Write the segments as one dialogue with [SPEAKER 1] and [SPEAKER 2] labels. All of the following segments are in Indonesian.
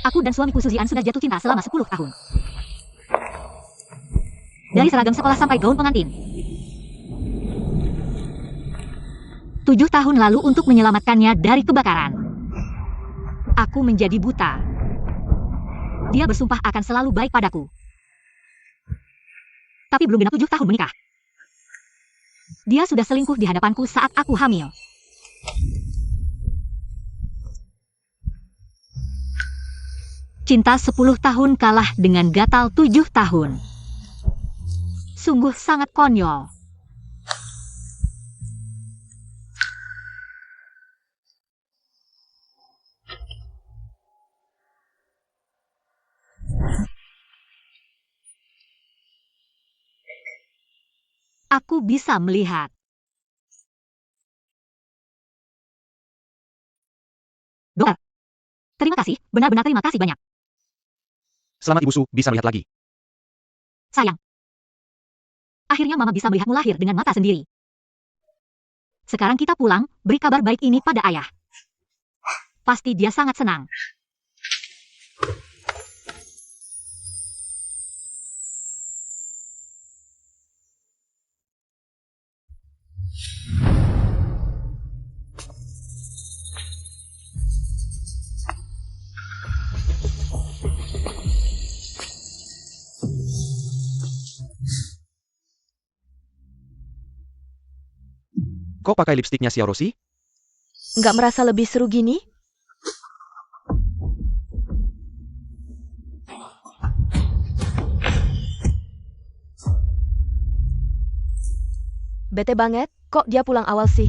[SPEAKER 1] Aku dan suamiku Suzian sudah jatuh cinta selama 10 tahun. Dari seragam sekolah sampai gaun pengantin. 7 tahun lalu untuk menyelamatkannya dari kebakaran. Aku menjadi buta. Dia bersumpah akan selalu baik padaku. Tapi belum genap 7 tahun menikah. Dia sudah selingkuh di hadapanku saat aku hamil. Cinta 10 tahun kalah dengan gatal 7 tahun. Sungguh sangat konyol. Aku bisa melihat. Dokter, terima kasih, benar-benar terima kasih banyak.
[SPEAKER 2] Selamat Ibu Su, bisa melihat lagi.
[SPEAKER 1] Sayang. Akhirnya Mama bisa melihatmu lahir dengan mata sendiri. Sekarang kita pulang, beri kabar baik ini pada ayah. Pasti dia sangat senang.
[SPEAKER 2] Kok pakai lipstiknya Xiao Rosi?
[SPEAKER 3] Nggak merasa lebih seru gini? Bete banget, kok dia pulang awal sih?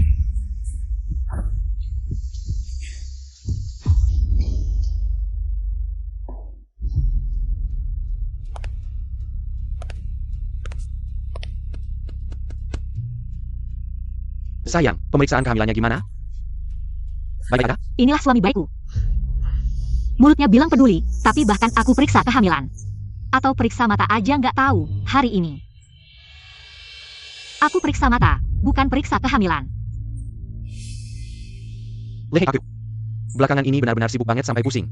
[SPEAKER 2] Sayang, pemeriksaan kehamilannya gimana? Baik ya?
[SPEAKER 1] Inilah suami baikku. Mulutnya bilang peduli, tapi bahkan aku periksa kehamilan. Atau periksa mata aja nggak tahu hari ini. Aku periksa mata, bukan periksa kehamilan.
[SPEAKER 2] Lehek aku. Belakangan ini benar-benar sibuk banget sampai pusing.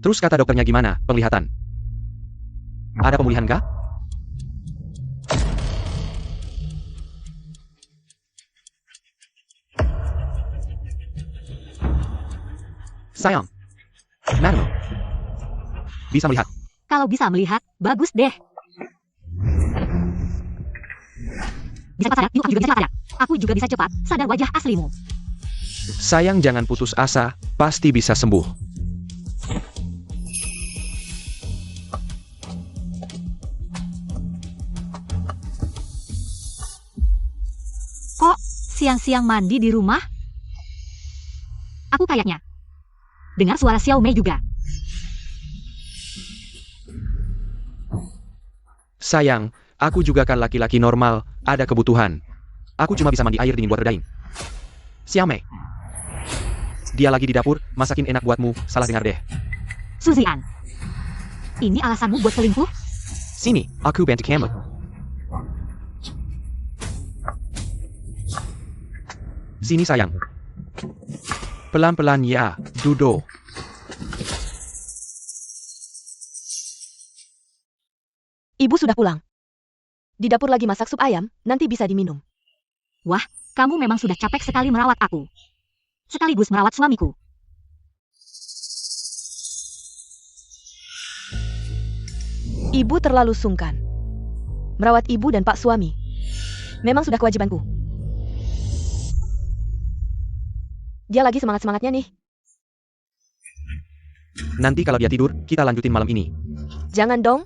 [SPEAKER 2] Terus kata dokternya gimana, penglihatan? Ada pemulihan kah? Sayang. Madam. Bisa melihat.
[SPEAKER 1] Kalau bisa melihat, bagus deh. Bisa cepat sadar, yuk aku juga bisa cepat sadar. Aku juga bisa cepat sadar wajah aslimu.
[SPEAKER 2] Sayang, jangan putus asa, pasti bisa sembuh.
[SPEAKER 1] Kok siang-siang mandi di rumah? Aku kayaknya dengar suara Xiao Mei juga.
[SPEAKER 2] Sayang, aku juga kan laki-laki normal, ada kebutuhan. Aku cuma bisa mandi air dingin buat redain. Xiao Mei. Dia lagi di dapur, masakin enak buatmu, salah dengar deh.
[SPEAKER 1] Suzian, ini alasanmu buat selingkuh?
[SPEAKER 2] Sini, aku bantu kamu. Sini sayang. Pelan-pelan ya, duduk.
[SPEAKER 3] Ibu sudah pulang. Di dapur lagi masak sup ayam, nanti bisa diminum.
[SPEAKER 1] Wah, kamu memang sudah capek sekali merawat aku. Sekaligus merawat suamiku.
[SPEAKER 3] Ibu terlalu sungkan. Merawat ibu dan pak suami. Memang sudah kewajibanku. Dia lagi semangat-semangatnya nih.
[SPEAKER 2] Nanti kalau dia tidur, kita lanjutin malam ini.
[SPEAKER 3] Jangan dong.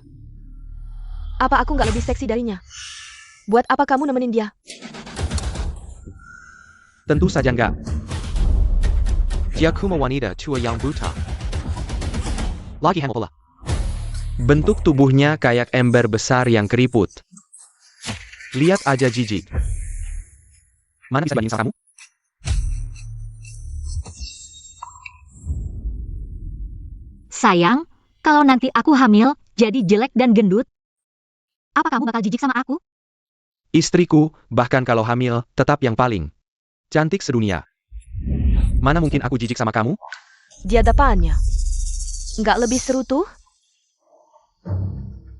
[SPEAKER 3] Apa aku nggak lebih seksi darinya? Buat apa kamu nemenin dia?
[SPEAKER 2] Tentu saja enggak. Dia kuma wanita tua yang buta. Lagi hamil pula. Bentuk tubuhnya kayak ember besar yang keriput. Lihat aja jijik. Mana bisa banding sama kamu?
[SPEAKER 1] Sayang, kalau nanti aku hamil, jadi jelek dan gendut, apa kamu bakal jijik sama aku?
[SPEAKER 2] Istriku, bahkan kalau hamil, tetap yang paling cantik sedunia. Mana mungkin aku jijik sama kamu?
[SPEAKER 3] Dia ada apanya? Nggak lebih seru tuh?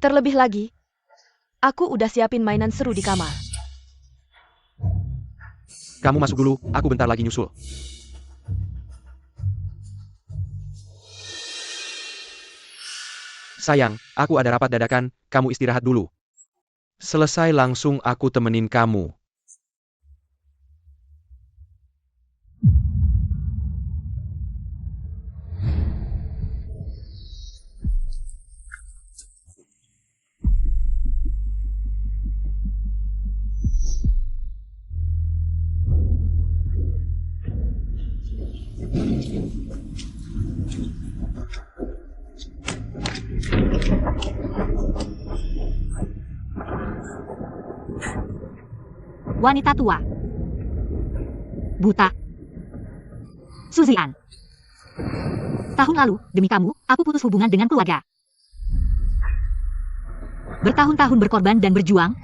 [SPEAKER 3] Terlebih lagi, aku udah siapin mainan seru di kamar.
[SPEAKER 2] Kamu masuk dulu, aku bentar lagi nyusul. Sayang, aku ada rapat dadakan, kamu istirahat dulu. Selesai langsung aku temenin kamu.
[SPEAKER 1] Wanita tua. Buta. Suzy-an. Tahun lalu, demi kamu, aku putus hubungan dengan keluarga. Bertahun-tahun berkorban dan berjuang.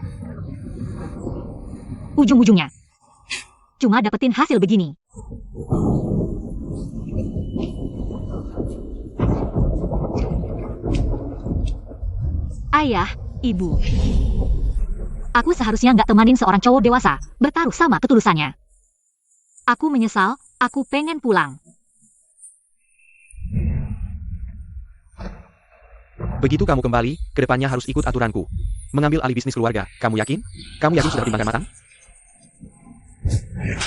[SPEAKER 1] Ujung-ujungnya, cuma dapetin hasil begini. Ayah, ibu. Aku seharusnya nggak temanin seorang cowok dewasa bertaruh sama ketulusannya. Aku menyesal, aku pengen pulang.
[SPEAKER 2] Begitu kamu kembali, kedepannya harus ikut aturanku. Mengambil alih bisnis keluarga, kamu yakin? Kamu yakin sudah pertimbangkan matang?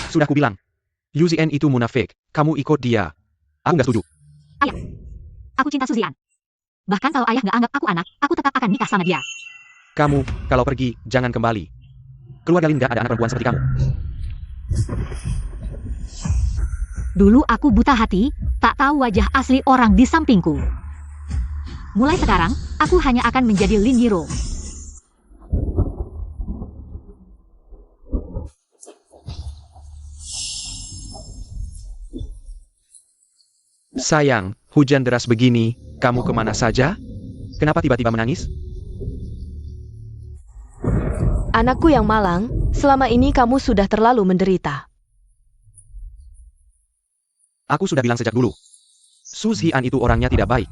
[SPEAKER 2] Sudah kubilang. Yuzian itu munafik, kamu ikut dia. Aku nggak setuju.
[SPEAKER 1] Ayah, aku cinta Suzy-an. Bahkan kalau ayah nggak anggap aku anak, aku tetap akan nikah sama dia.
[SPEAKER 2] Kamu, kalau pergi, jangan kembali. Keluarga Lin nggak ada anak perempuan seperti kamu.
[SPEAKER 1] Dulu aku buta hati, tak tahu wajah asli orang di sampingku. Mulai sekarang, aku hanya akan menjadi Lin Yiro.
[SPEAKER 2] Sayang, hujan deras begini, kamu kemana saja? Kenapa tiba-tiba menangis?
[SPEAKER 3] Anakku yang malang, selama ini kamu sudah terlalu menderita.
[SPEAKER 2] Aku sudah bilang sejak dulu. Suzy-an itu orangnya tidak baik.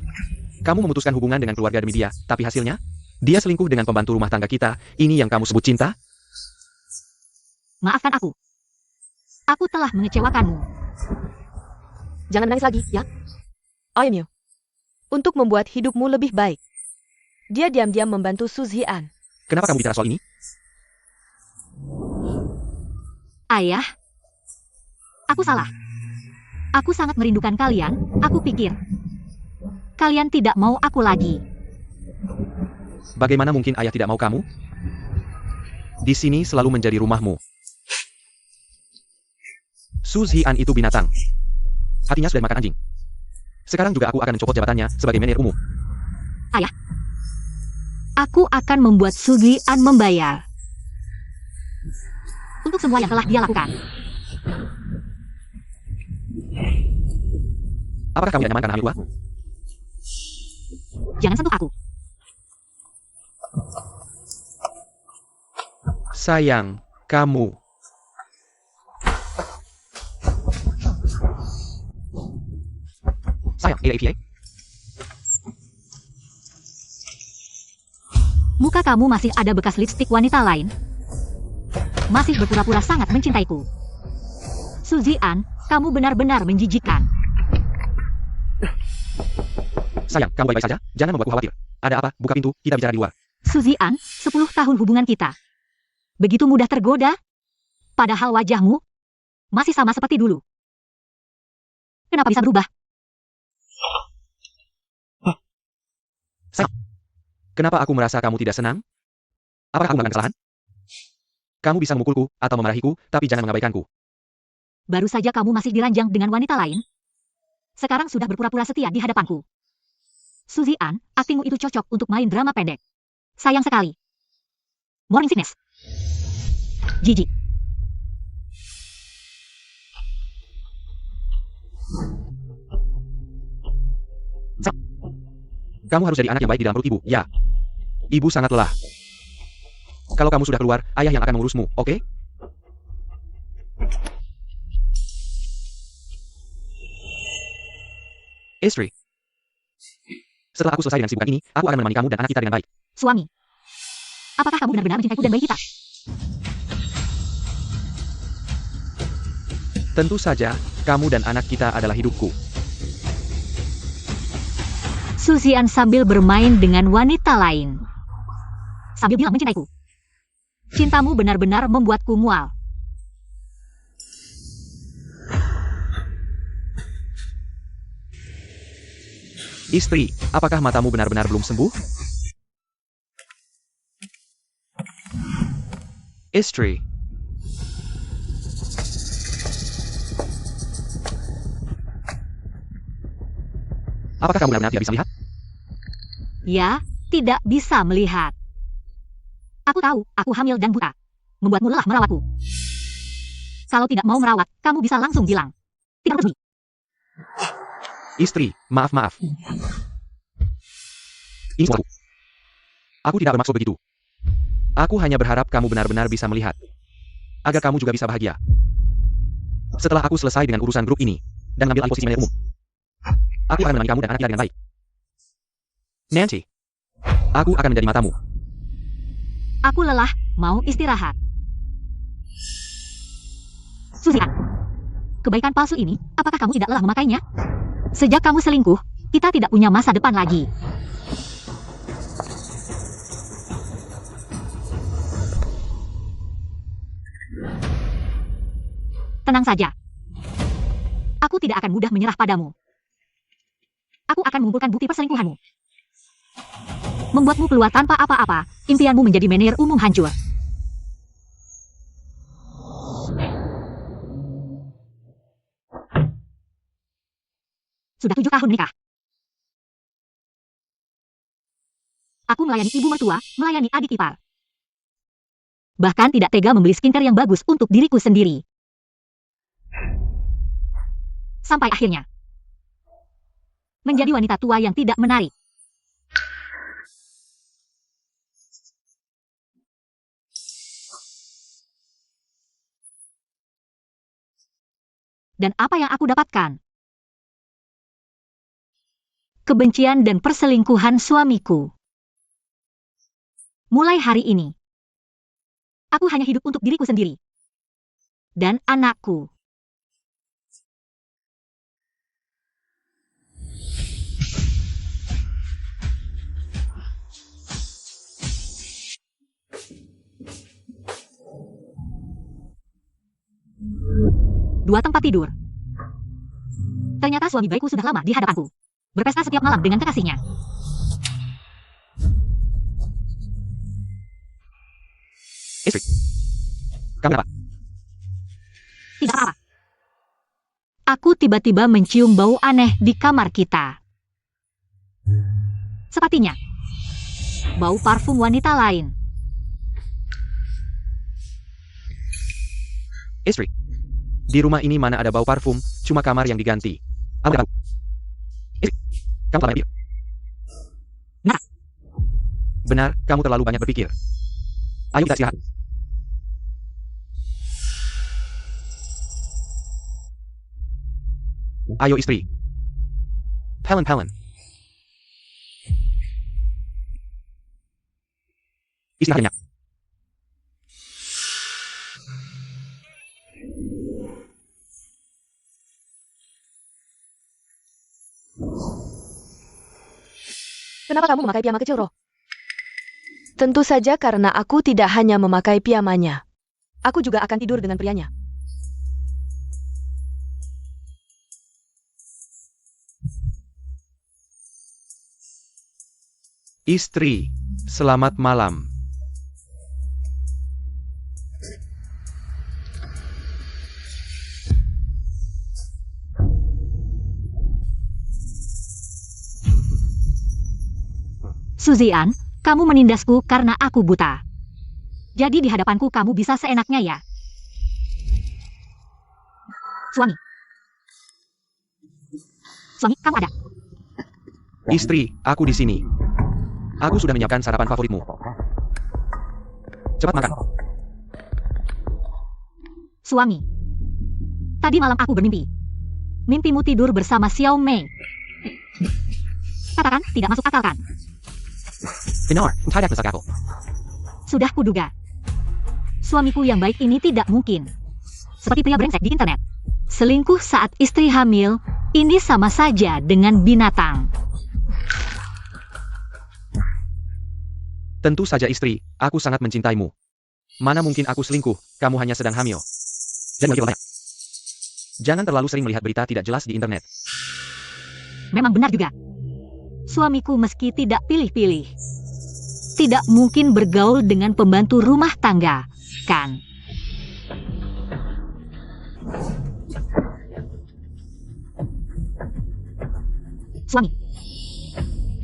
[SPEAKER 2] Kamu memutuskan hubungan dengan keluarga demi dia, tapi hasilnya? Dia selingkuh dengan pembantu rumah tangga kita, ini yang kamu sebut cinta?
[SPEAKER 1] Maafkan aku. Aku telah mengecewakanmu.
[SPEAKER 3] Jangan menangis lagi, ya. Ayo, untuk membuat hidupmu lebih baik. Dia diam-diam membantu Suzy-an.
[SPEAKER 2] Kenapa kamu bicara soal ini?
[SPEAKER 1] Ayah, aku salah. Aku sangat merindukan kalian, aku pikir. Kalian tidak mau aku lagi.
[SPEAKER 2] Bagaimana mungkin ayah tidak mau kamu? Di sini selalu menjadi rumahmu. Suzy-an itu binatang. Hatinya sudah makan anjing. Sekarang juga aku akan mencopot jabatannya sebagai manajer umum.
[SPEAKER 1] Ayah, aku akan membuat Suzy-an membayar. Untuk semua yang telah dia lakukan.
[SPEAKER 2] Apakah kamu tidak nyaman karena hamil tua?
[SPEAKER 1] Jangan sentuh aku.
[SPEAKER 2] Sayang, kamu. Sayang, AAVA.
[SPEAKER 1] Muka kamu masih ada bekas lipstik wanita lain. Masih berpura-pura sangat mencintaiku. Suzy-an, kamu benar-benar menjijikkan.
[SPEAKER 2] Sayang, kamu baik-baik saja? Jangan membuatku khawatir. Ada apa? Buka pintu, kita bicara di luar.
[SPEAKER 1] Suzy-an, 10 tahun hubungan kita. Begitu mudah tergoda? Padahal wajahmu masih sama seperti dulu. Kenapa bisa berubah?
[SPEAKER 2] Sayang, kenapa aku merasa kamu tidak senang? Apakah aku melakukan kesalahan? Kamu bisa memukulku atau memarahiku, tapi jangan mengabaikanku.
[SPEAKER 1] Baru saja kamu masih diranjang dengan wanita lain. Sekarang sudah berpura-pura setia di hadapanku. Suzy-an, aktingmu itu cocok untuk main drama pendek. Sayang sekali. Morning sickness. Jijik.
[SPEAKER 2] Kamu harus jadi anak yang baik di dalam perut ibu, ya. Ibu sangat lelah. Kalau kamu sudah keluar, ayah yang akan mengurusmu, oke? Istri. Setelah aku selesai dengan sibukan ini, aku akan menemani kamu dan anak kita dengan baik.
[SPEAKER 1] Suami, apakah kamu benar-benar mencintaiku dan bayi kita?
[SPEAKER 2] Tentu saja, kamu dan anak kita adalah hidupku.
[SPEAKER 1] Suzian sambil bermain dengan wanita lain. Sambil bilang mencintaiku. Cintamu benar-benar membuatku mual.
[SPEAKER 2] Istri, apakah matamu benar-benar belum sembuh? Istri. Apakah kamu benar-benar tidak bisa lihat?
[SPEAKER 1] Ya, tidak bisa melihat. Aku tahu, aku hamil dan buta. Membuatmu lelah merawatku. Kalau tidak mau merawat, kamu bisa langsung bilang. Tidak resmi.
[SPEAKER 2] Istri, maaf. Ini suatu. Aku tidak bermaksud begitu. Aku hanya berharap kamu benar-benar bisa melihat. Agar kamu juga bisa bahagia. Setelah aku selesai dengan urusan grup ini, dan mengambil alih posisi manajer umum, aku akan menemani kamu dan anak kita dengan baik. Nancy, aku akan menjadi matamu.
[SPEAKER 1] Aku lelah, mau istirahat. Suzian, kebaikan palsu ini, apakah kamu tidak lelah memakainya? Sejak kamu selingkuh, kita tidak punya masa depan lagi. Tenang saja. Aku tidak akan mudah menyerah padamu. Aku akan mengumpulkan bukti perselingkuhanmu. Membuatmu keluar tanpa apa-apa, impianmu menjadi manajer umum hancur. Sudah 7 tahun menikah. Aku melayani ibu mertua, melayani adik ipar. Bahkan tidak tega membeli skincare yang bagus untuk diriku sendiri. Sampai akhirnya menjadi wanita tua yang tidak menarik. Dan apa yang aku dapatkan? Kebencian dan perselingkuhan suamiku. Mulai hari ini, aku hanya hidup untuk diriku sendiri. Dan anakku. Dua tempat tidur. Ternyata suami baikku sudah lama di hadapanku. Berpesta setiap malam dengan kekasihnya.
[SPEAKER 2] Istri, kamu apa?
[SPEAKER 1] Tidak apa-apa. Aku tiba-tiba mencium bau aneh di kamar kita. Sepertinya bau parfum wanita lain.
[SPEAKER 2] Istri, di rumah ini mana ada bau parfum, cuma kamar yang diganti. Aku tahu. Istri, kamu telah berpikir.
[SPEAKER 1] Nah.
[SPEAKER 2] Benar, kamu terlalu banyak berpikir. Ayo kita istirahat. Ayo istri. Pelen. Istirahat nyenyak.
[SPEAKER 3] Kenapa kamu memakai piyama kecil, Roh? Tentu saja karena aku tidak hanya memakai piyamanya. Aku juga akan tidur dengan prianya.
[SPEAKER 2] Istri, selamat malam.
[SPEAKER 1] Suzian, kamu menindasku karena aku buta. Jadi di hadapanku kamu bisa seenaknya ya. Suami, kamu ada?
[SPEAKER 2] Istri, aku di sini. Aku sudah menyiapkan sarapan favoritmu. Cepat makan.
[SPEAKER 1] Suami, tadi malam aku bermimpi. Mimpimu tidur bersama Xiao Mei. Katakan, tidak masuk akal kan?
[SPEAKER 2] Benar, tidak masuk akal.
[SPEAKER 1] Sudah kuduga. Suamiku yang baik ini tidak mungkin. Seperti pria brengsek di internet. Selingkuh saat istri hamil, ini sama saja dengan binatang.
[SPEAKER 2] Tentu saja istri, aku sangat mencintaimu. Mana mungkin aku selingkuh, kamu hanya sedang hamil. Jangan terlalu sering melihat berita tidak jelas di internet.
[SPEAKER 1] Memang benar juga. Suamiku meski tidak pilih-pilih. Tidak mungkin bergaul dengan pembantu rumah tangga, kan? Suami,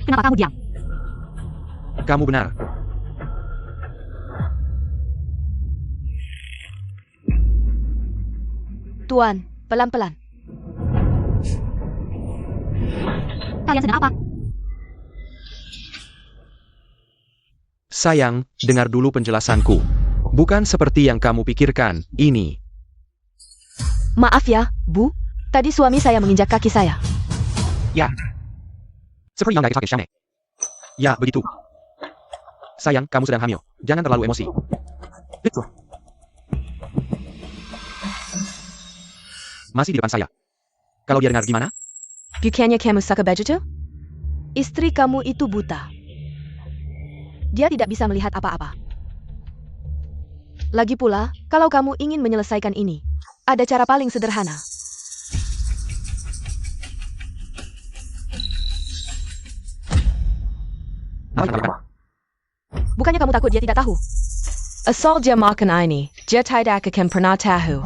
[SPEAKER 1] kenapa kamu diam?
[SPEAKER 2] Kamu benar.
[SPEAKER 3] Tuan, pelan-pelan.
[SPEAKER 1] Kalian sedang apa?
[SPEAKER 2] Sayang, dengar dulu penjelasanku. Bukan seperti yang kamu pikirkan, ini.
[SPEAKER 3] Maaf ya, Bu. Tadi suami saya menginjak kaki saya.
[SPEAKER 2] Ya. Seperti yang sakit Shane. Ya, begitu. Sayang, kamu sedang hamil. Jangan terlalu emosi. Betul. Masih di depan saya. Kalau dia dengar gimana?
[SPEAKER 3] Bukannya kamu suka baju? Istri kamu itu buta. Dia tidak bisa melihat apa-apa. Lagi pula, kalau kamu ingin menyelesaikan ini, ada cara paling sederhana. Bukannya kamu takut dia tidak tahu? Asal dia makan ini, dia tidak akan pernah tahu.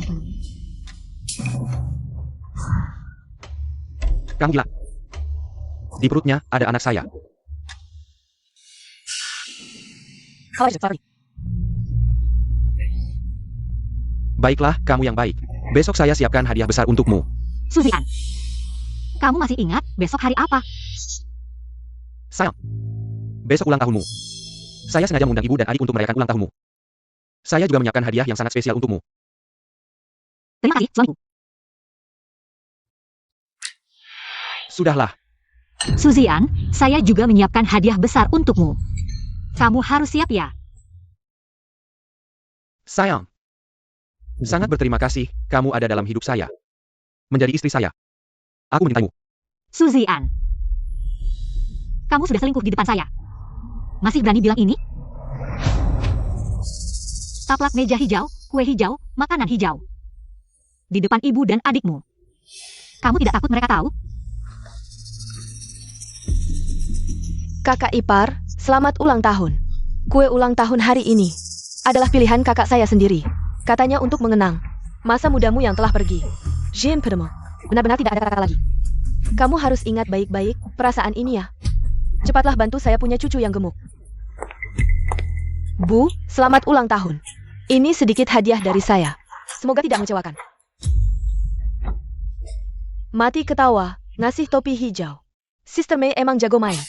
[SPEAKER 2] Kamu gila. Di perutnya ada anak saya. Baiklah, kamu yang baik. Besok saya siapkan hadiah besar untukmu.
[SPEAKER 1] Suzian, kamu masih ingat besok hari apa?
[SPEAKER 2] Sayang, besok ulang tahunmu. Saya sengaja mengundang ibu dan adik untuk merayakan ulang tahunmu. Saya juga menyiapkan hadiah yang sangat spesial untukmu.
[SPEAKER 1] Terima kasih, suamiku.
[SPEAKER 2] Sudahlah,
[SPEAKER 1] Suzian, saya juga menyiapkan hadiah besar untukmu. Kamu harus siap ya.
[SPEAKER 2] sayang. Sangat berterima kasih, kamu ada dalam hidup saya. Menjadi istri saya. Aku mencintaimu.
[SPEAKER 1] Suzian, kamu sudah selingkuh di depan saya. Masih berani bilang ini? Taplak meja hijau, kue hijau, makanan hijau. Di depan ibu dan adikmu. Kamu tidak takut mereka tahu?
[SPEAKER 3] Kakak ipar, selamat ulang tahun. Kue ulang tahun hari ini adalah pilihan kakak saya sendiri. Katanya untuk mengenang masa mudamu yang telah pergi. Jean Permo, benar-benar tidak ada kata lagi. Kamu harus ingat baik-baik perasaan ini ya. Cepatlah bantu saya punya cucu yang gemuk. Bu, selamat ulang tahun. Ini sedikit hadiah dari saya. Semoga tidak mengecewakan. Mati ketawa, ngasih topi hijau. Sister May emang jago main.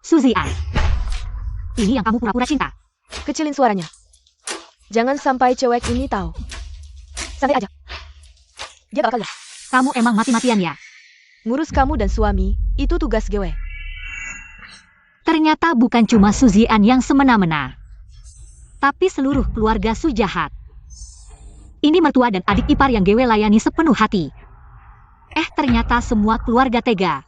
[SPEAKER 1] Suzian, ini yang kamu pura-pura cinta.
[SPEAKER 3] Kecilin suaranya. Jangan sampai cewek ini tahu. Santai aja. Dia bakal lihat.
[SPEAKER 1] Kamu emang mati-matian ya.
[SPEAKER 3] Ngurus kamu dan suami, itu tugas gue.
[SPEAKER 1] Ternyata bukan cuma Suzian yang semena-mena. Tapi seluruh keluarga Su jahat. Ini mertua dan adik ipar yang gue layani sepenuh hati. Ternyata semua keluarga tega.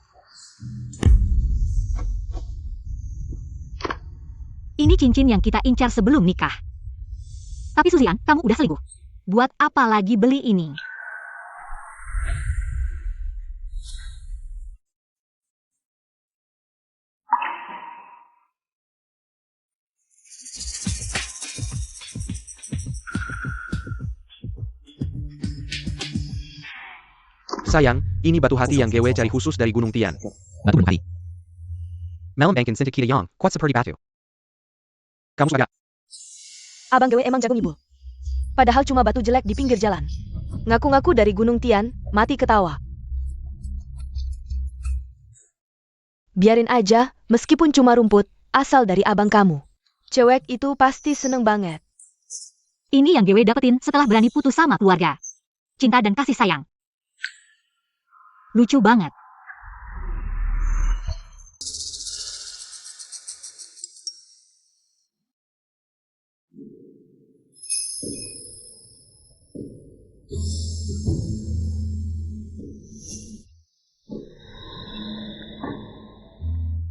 [SPEAKER 1] Ini cincin yang kita incar sebelum nikah. Tapi Suzian, kamu udah selingkuh. Buat apa lagi beli ini?
[SPEAKER 2] Sayang, ini batu hati yang gue cari khusus dari Gunung Tian. Batu gunung hati. Malam Bankin Sinta Kita Yang, kuat seperti batu. Kamu suka gak?
[SPEAKER 3] Abang gue emang jago ngibul. Padahal cuma batu jelek di pinggir jalan. Ngaku-ngaku dari Gunung Tian, mati ketawa. Biarin aja, meskipun cuma rumput, asal dari abang kamu. Cewek itu pasti seneng banget.
[SPEAKER 1] Ini yang gue dapetin setelah berani putus sama keluarga. Cinta dan kasih sayang. Lucu banget.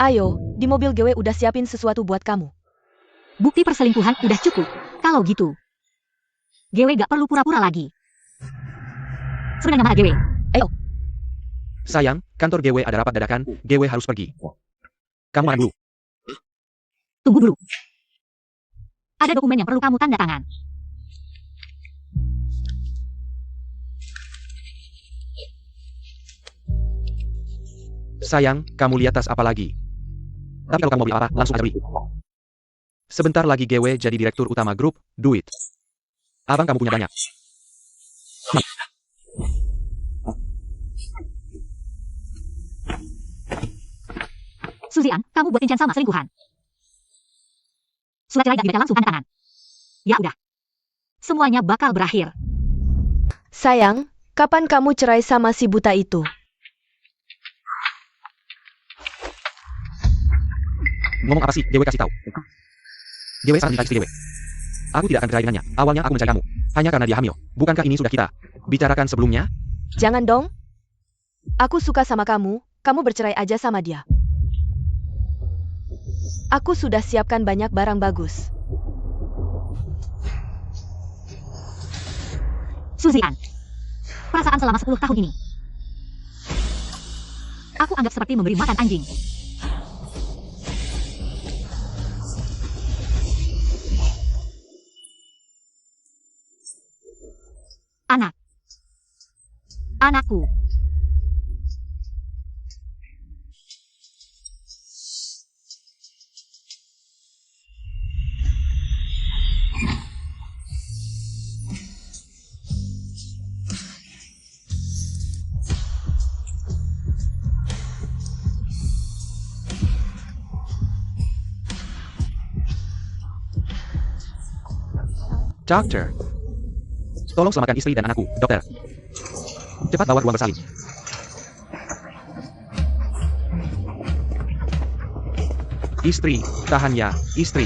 [SPEAKER 3] Ayo, di mobil GW udah siapin sesuatu buat kamu.
[SPEAKER 1] Bukti perselingkuhan udah cukup. Kalau gitu, GW gak perlu pura-pura lagi. Sebenarnya mana GW?
[SPEAKER 2] Sayang, kantor GW ada rapat dadakan, GW harus pergi. Kamu mana dulu?
[SPEAKER 1] Tunggu dulu. Ada dokumen yang perlu kamu tanda tangan.
[SPEAKER 2] Sayang, kamu lihat tas apa lagi? Tapi kalau kamu mau beli apa, langsung aja beli. Sebentar lagi GW jadi direktur utama grup, duit. Abang kamu punya banyak.
[SPEAKER 1] Suzian, kamu buat kencan sama selingkuhan. Surat cerai gak langsung tanda tangan. Ya udah. Semuanya bakal berakhir.
[SPEAKER 3] Sayang, kapan kamu cerai sama si buta itu?
[SPEAKER 2] Ngomong apa sih, GW kasih tahu. GW sangat mencintai istri GW. Aku tidak akan cerai dengannya. Awalnya aku mencari kamu. Hanya karena dia hamil. Bukankah ini sudah kita bicarakan sebelumnya?
[SPEAKER 3] Jangan dong. Aku suka sama kamu bercerai aja sama dia. Aku sudah siapkan banyak barang bagus.
[SPEAKER 1] Suzian, perasaan selama 10 tahun ini, aku anggap seperti memberi makan anjing. Anakku.
[SPEAKER 2] Dokter. Tolong selamatkan istri dan anakku, dokter. Cepat bawa ruang bersalin. Istri, tahan ya, istri.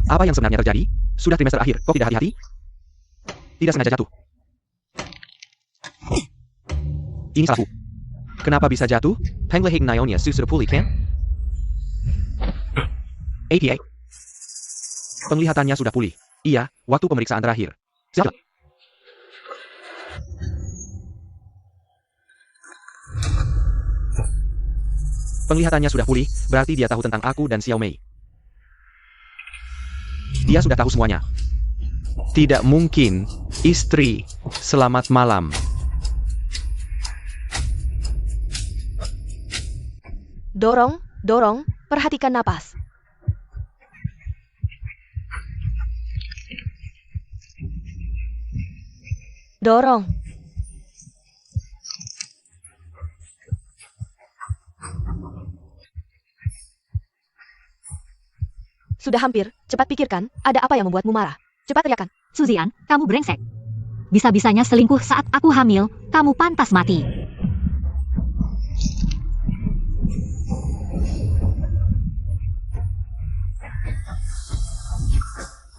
[SPEAKER 2] Apa yang sebenarnya terjadi? Sudah trimester akhir, kok tidak hati-hati? Tidak sengaja jatuh. Ini salahku. Kenapa bisa jatuh? Penglihatan Nionia sudah pulih kan? APA. Penglihatannya sudah pulih. Iya, waktu pemeriksaan terakhir. Siapa? Penglihatannya sudah pulih, berarti dia tahu tentang aku dan Xiao Mei. Dia sudah tahu semuanya. Tidak mungkin, istri. Selamat malam.
[SPEAKER 3] Dorong, perhatikan napas. Dorong. Sudah hampir, cepat pikirkan, ada apa yang membuatmu marah? Cepat teriakan.
[SPEAKER 1] Suzian, kamu brengsek. Bisa-bisanya selingkuh saat aku hamil, kamu pantas mati.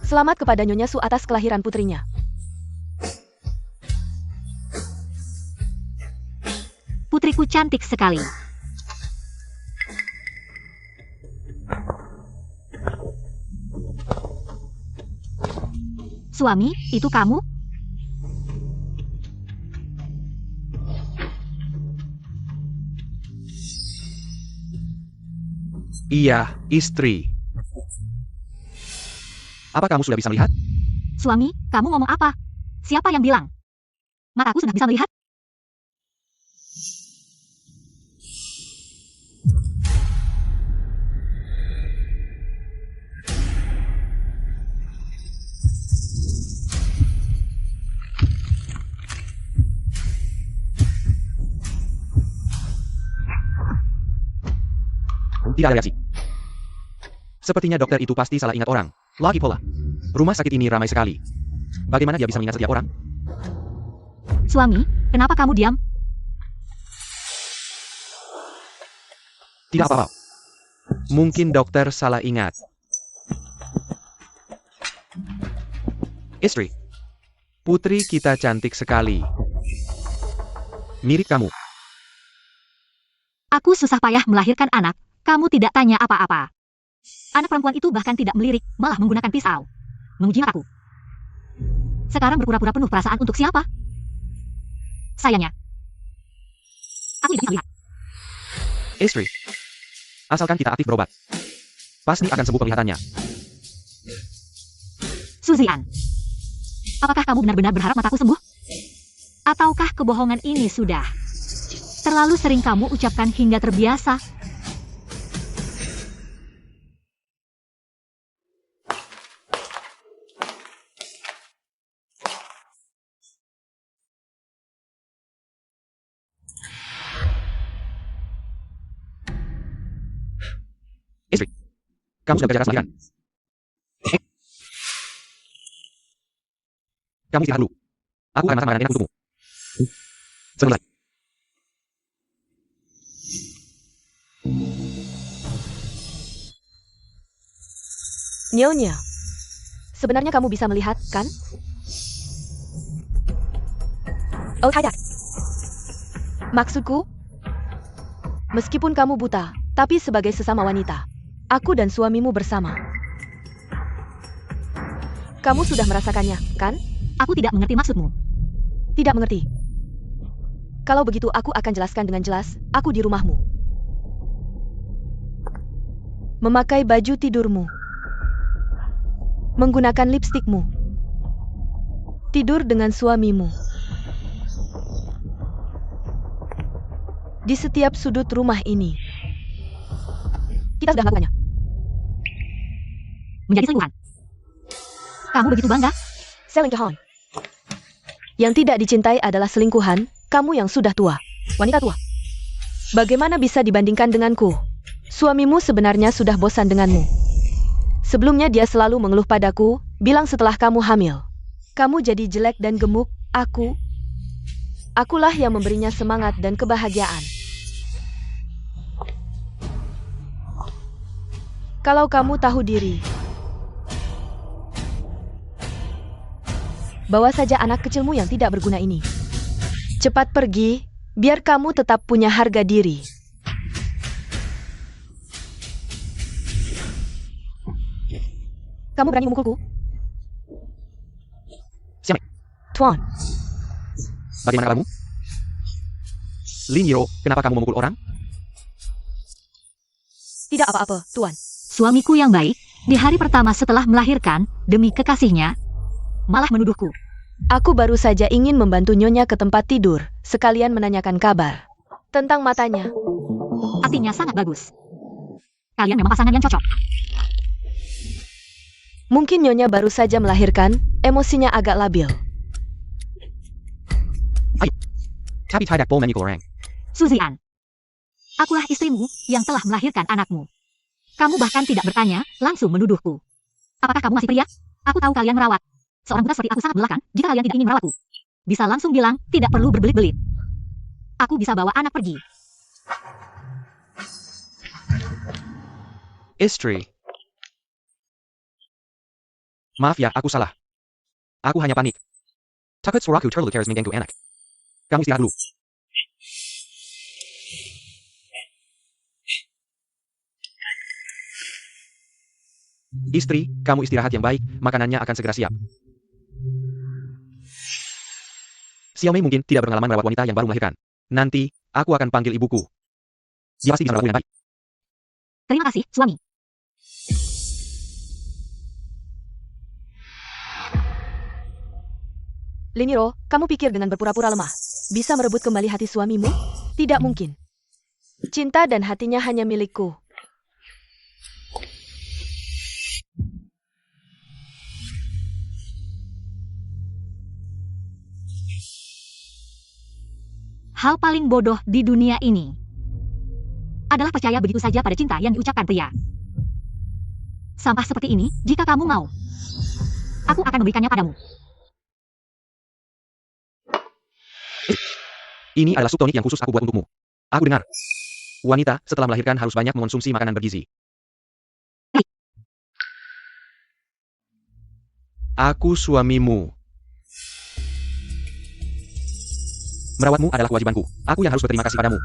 [SPEAKER 3] Selamat kepada Nyonya Su atas kelahiran putrinya.
[SPEAKER 1] Putriku cantik sekali. Suami, itu kamu?
[SPEAKER 2] Iya, istri. Apa kamu sudah bisa melihat?
[SPEAKER 1] Suami, kamu ngomong apa? Siapa yang bilang? Mataku sudah bisa melihat.
[SPEAKER 2] Tidak ada reaksi. Sepertinya dokter itu pasti salah ingat orang. Lagi pula, rumah sakit ini ramai sekali. Bagaimana dia bisa mengingat setiap orang?
[SPEAKER 1] Suami, kenapa kamu diam?
[SPEAKER 2] Tidak apa-apa. Mungkin dokter salah ingat. Istri, putri kita cantik sekali. Mirip kamu.
[SPEAKER 1] Aku susah payah melahirkan anak, kamu tidak tanya apa-apa. Anak perempuan itu bahkan tidak melirik, malah menggunakan pisau. Menguji mataku. Sekarang berpura-pura penuh perasaan untuk siapa? Sayangnya. Aku tidak bisa lihat.
[SPEAKER 2] Istri. Asalkan kita aktif berobat. Pasti akan sembuh penglihatannya.
[SPEAKER 1] Suzian. Apakah kamu benar-benar berharap mataku sembuh? Ataukah kebohongan ini sudah terlalu sering kamu ucapkan hingga terbiasa?
[SPEAKER 2] Istri. Kamu sudah bekerja keras melahirkan. Kamu istirahat dulu. Aku akan masak makanan enak untukmu. Sebentar lagi.
[SPEAKER 3] Nyonya, sebenarnya kamu bisa melihat, kan? Oh tidak. Maksudku, meskipun kamu buta, tapi sebagai sesama wanita, aku dan suamimu bersama. Kamu sudah merasakannya, kan?
[SPEAKER 1] Aku tidak mengerti maksudmu.
[SPEAKER 3] Tidak mengerti. Kalau begitu aku akan jelaskan dengan jelas, aku di rumahmu. Memakai baju tidurmu. Menggunakan lipstikmu. Tidur dengan suamimu. Di setiap sudut rumah ini. Kita sudah melakukannya.
[SPEAKER 1] Menjadi selingkuhan. Kamu begitu bangga?
[SPEAKER 3] Selingkuhan. Yang tidak dicintai adalah selingkuhan, kamu yang sudah tua. Wanita tua. Bagaimana bisa dibandingkan denganku? Suamimu sebenarnya sudah bosan denganmu. Sebelumnya dia selalu mengeluh padaku, bilang setelah kamu hamil. Kamu jadi jelek dan gemuk, akulah yang memberinya semangat dan kebahagiaan. Kalau kamu tahu diri, bawa saja anak kecilmu yang tidak berguna ini. Cepat pergi, biar kamu tetap punya harga diri. Kamu berani memukulku?
[SPEAKER 2] Siapa?
[SPEAKER 3] Tuan,
[SPEAKER 2] Bagaimana kamu? Lin Yiro, kenapa kamu memukul orang?
[SPEAKER 3] tidak apa-apa, Tuan.
[SPEAKER 1] Suamiku yang baik, di hari pertama setelah melahirkan, demi kekasihnya, malah menuduhku.
[SPEAKER 3] Aku baru saja ingin membantu Nyonya ke tempat tidur, sekalian menanyakan kabar. Tentang matanya.
[SPEAKER 1] Artinya sangat bagus. Kalian memang pasangan yang cocok.
[SPEAKER 3] Mungkin Nyonya baru saja melahirkan, emosinya agak labil.
[SPEAKER 2] Tapi tidak boleh memikul orang.
[SPEAKER 1] Suzian. Akulah istrimu yang telah melahirkan anakmu. Kamu bahkan tidak bertanya, langsung menuduhku. Apakah kamu masih pria? Aku tahu kalian merawat. Seorang buta seperti aku sangat melelahkan jika kalian tidak ingin merawatku. Bisa langsung bilang, tidak perlu berbelit-belit. Aku bisa bawa anak pergi.
[SPEAKER 2] Istri. Maaf ya, aku salah. Aku hanya panik. Takut suaraku terlalu keras mengganggu anak. Kamu istirahat dulu. Istri, kamu istirahat yang baik, makanannya akan segera siap. Xiaomei mungkin tidak berpengalaman merawat wanita yang baru melahirkan. Nanti, aku akan panggil ibuku. Dia pasti bisa merawatmu yang baik.
[SPEAKER 1] Terima kasih, suami.
[SPEAKER 3] Liniro, kamu pikir dengan berpura-pura lemah, bisa merebut kembali hati suamimu? Tidak mungkin. Cinta dan hatinya hanya milikku.
[SPEAKER 1] Hal paling bodoh di dunia ini adalah percaya begitu saja pada cinta yang diucapkan pria. Sampah seperti ini, jika kamu mau, aku akan memberikannya padamu.
[SPEAKER 2] Ini adalah sup tonik yang khusus aku buat untukmu. Aku dengar. Wanita setelah melahirkan harus banyak mengonsumsi makanan bergizi. Aku suamimu. Merawatmu adalah kewajibanku. Aku yang harus berterima kasih padamu.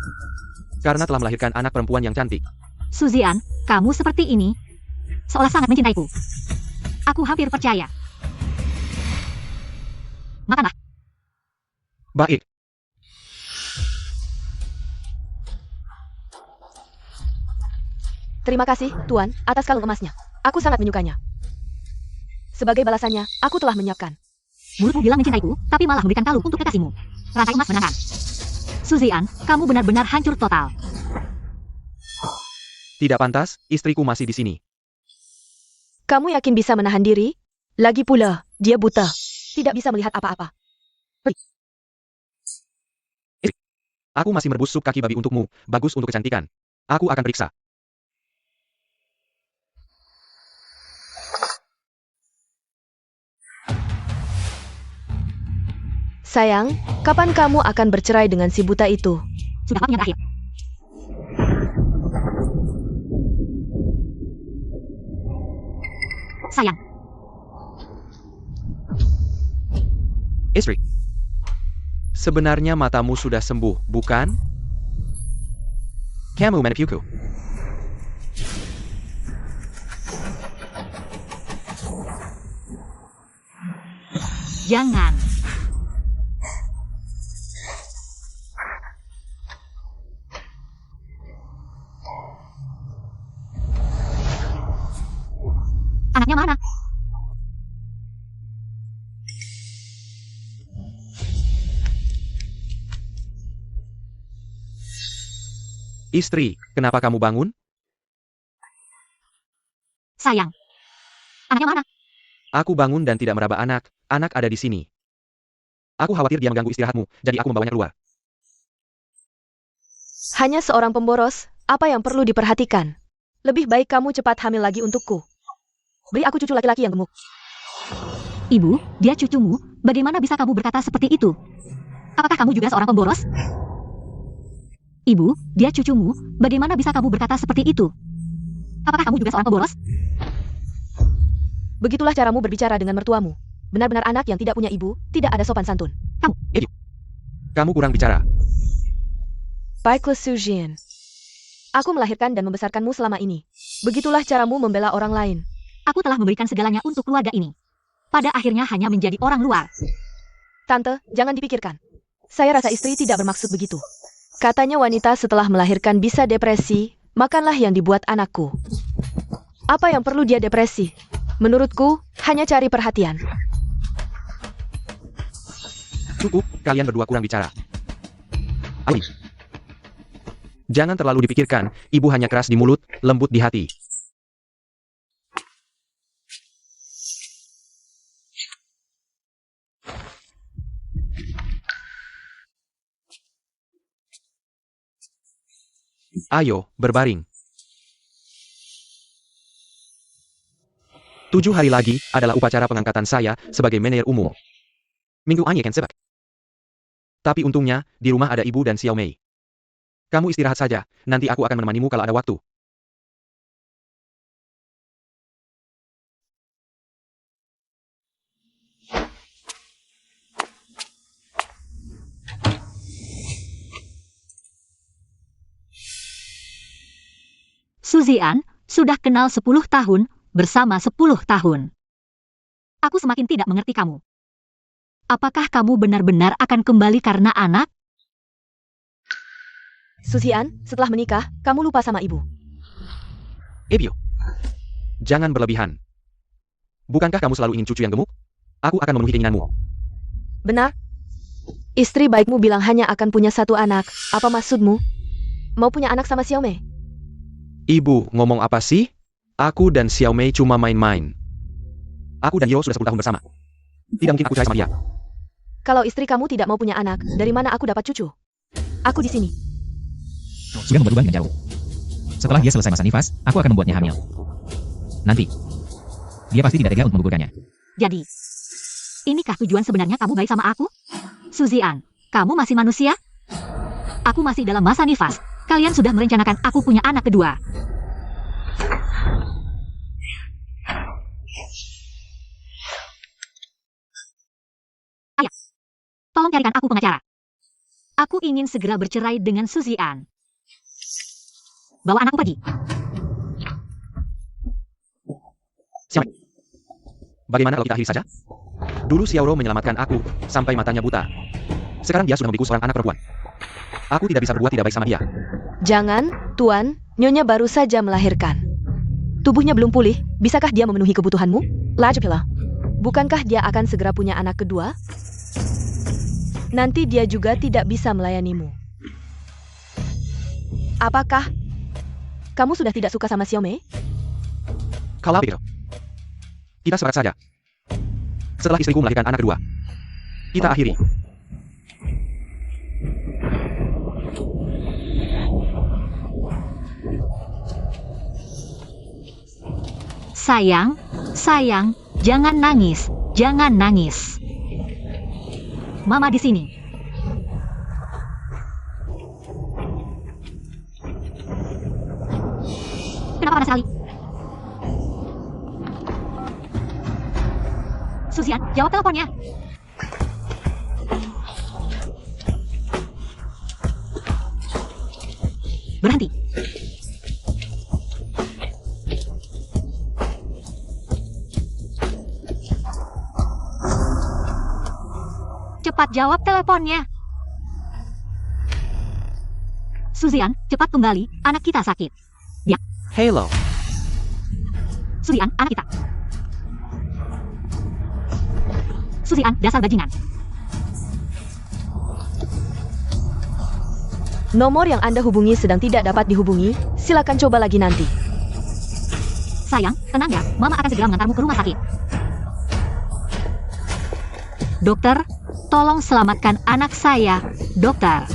[SPEAKER 2] Karena telah melahirkan anak perempuan yang cantik.
[SPEAKER 1] Suzian, kamu seperti ini. Seolah sangat mencintaiku. Aku hampir percaya. Makanlah.
[SPEAKER 2] Baik.
[SPEAKER 3] Terima kasih, Tuan, atas kalung emasnya. Aku sangat menyukainya. Sebagai balasannya, aku telah menyiapkan.
[SPEAKER 1] Mulutmu bilang mencintaiku, tapi malah memberikan kalung untuk kekasihmu. Rantai emas menenangkan. Suzian, kamu benar-benar hancur total.
[SPEAKER 2] Tidak pantas, istriku masih di sini.
[SPEAKER 3] Kamu yakin bisa menahan diri? Lagi pula, dia buta. Tidak bisa melihat apa-apa.
[SPEAKER 2] Aku masih merebus sup kaki babi untukmu. Bagus untuk kecantikan. Aku akan periksa.
[SPEAKER 3] Sayang, kapan kamu akan bercerai dengan si buta itu?
[SPEAKER 1] Sudah waktunya berakhir. Sayang,
[SPEAKER 2] Istri. Sebenarnya matamu sudah sembuh, bukan? Kamu menipuku.
[SPEAKER 1] jangan. Anaknya mana?
[SPEAKER 2] Istri, kenapa kamu bangun?
[SPEAKER 1] Sayang. Anaknya mana?
[SPEAKER 2] Aku bangun dan tidak meraba anak. Anak ada di sini. Aku khawatir dia mengganggu istirahatmu, jadi aku membawanya keluar.
[SPEAKER 3] Hanya seorang pemboros, apa yang perlu diperhatikan? Lebih baik kamu cepat hamil lagi untukku. Beri aku cucu laki-laki yang gemuk.
[SPEAKER 1] Ibu, dia cucumu. Bagaimana bisa kamu berkata seperti itu? Apakah kamu juga seorang pemboros? Ibu, dia cucumu. Bagaimana bisa kamu berkata seperti itu? Apakah kamu juga seorang pemboros?
[SPEAKER 3] Begitulah caramu berbicara dengan mertuamu. Benar-benar anak yang tidak punya ibu, tidak ada sopan santun.
[SPEAKER 2] Kamu kurang bicara.
[SPEAKER 3] Baiklah Sujian. Aku melahirkan dan membesarkanmu selama ini. Begitulah caramu membela orang lain.
[SPEAKER 1] Aku telah memberikan segalanya untuk keluarga ini. Pada akhirnya hanya menjadi orang luar.
[SPEAKER 3] Tante, jangan dipikirkan. Saya rasa istri tidak bermaksud begitu. Katanya wanita setelah melahirkan bisa depresi, makanlah yang dibuat anakku. Apa yang perlu dia depresi? Menurutku, hanya cari perhatian.
[SPEAKER 2] Cukup, kalian berdua kurang bicara. Awi. Jangan terlalu dipikirkan, ibu hanya keras di mulut, lembut di hati. Ayo, berbaring. 7 hari lagi adalah upacara pengangkatan saya sebagai manajer umum. Minggu ini akan sebab. Tapi untungnya, di rumah ada ibu dan Xiao Mei. Kamu istirahat saja, nanti aku akan menemanimu kalau ada waktu.
[SPEAKER 1] Suzian, sudah kenal 10 tahun, bersama 10 tahun. Aku semakin tidak mengerti kamu. Apakah kamu benar-benar akan kembali karena anak?
[SPEAKER 3] Suzian, setelah menikah, kamu lupa sama ibu.
[SPEAKER 2] Ebio. Jangan berlebihan. Bukankah kamu selalu ingin cucu yang gemuk? Aku akan memenuhi keinginanmu.
[SPEAKER 3] Benar? Istri baikmu bilang hanya akan punya satu anak. Apa maksudmu? Mau punya anak sama Xiao Mei?
[SPEAKER 2] Ibu, ngomong apa sih? Aku dan Xiao Mei cuma main-main. Aku dan Yo sudah 10 tahun bersama. Tidak mungkin aku cerai sama dia.
[SPEAKER 3] Kalau istri kamu tidak mau punya anak, dari mana aku dapat cucu? Aku di sini.
[SPEAKER 4] Sudah membuat lubang yang jauh. Setelah dia selesai masa nifas, aku akan membuatnya hamil. Nanti, dia pasti tidak tega untuk menggugurkannya.
[SPEAKER 1] Jadi, inikah tujuan sebenarnya kamu baik sama aku? Suzian, kamu masih manusia? Aku masih dalam masa nifas. Kalian sudah merencanakan aku punya anak kedua. Ayah, tolong carikan aku pengacara. Aku ingin segera bercerai dengan Suzy Ann. Bawa anakku pergi.
[SPEAKER 2] Xiao Mei. Bagaimana kalau kita akhiri saja? Dulu Xiaoro menyelamatkan aku, sampai matanya buta. Sekarang dia sudah membiku seorang anak perempuan. Aku tidak bisa berbuat tidak baik sama dia.
[SPEAKER 3] Jangan, Tuan. Nyonya baru saja melahirkan. Tubuhnya belum pulih. Bisakah dia memenuhi kebutuhanmu? Lajapila. Bukankah dia akan segera punya anak kedua? Nanti dia juga tidak bisa melayanimu. Apakah kamu sudah tidak suka sama Xiao Mei?
[SPEAKER 2] Kalau begitu, kita sepakat saja. Setelah istriku melahirkan anak kedua, kita akhiri.
[SPEAKER 1] Sayang, sayang, jangan nangis, jangan nangis. Mama di sini. Kenapa panas sekali? Suzy Ann, jawab teleponnya. Berhenti. Cepat jawab teleponnya. Suzy Ann, cepat kembali, anak kita sakit.
[SPEAKER 2] Halo.
[SPEAKER 1] Suzy Ann, anak kita. Suzy Ann, dasar bajingan.
[SPEAKER 3] Nomor yang Anda hubungi sedang tidak dapat dihubungi. Silakan coba lagi nanti.
[SPEAKER 1] Sayang, tenang ya, Mama akan segera mengantarmu ke rumah sakit. Dokter, tolong selamatkan anak saya, dokter.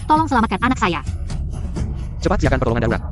[SPEAKER 1] Tolong selamatkan anak saya.
[SPEAKER 2] Cepat siapkan pertolongan darurat.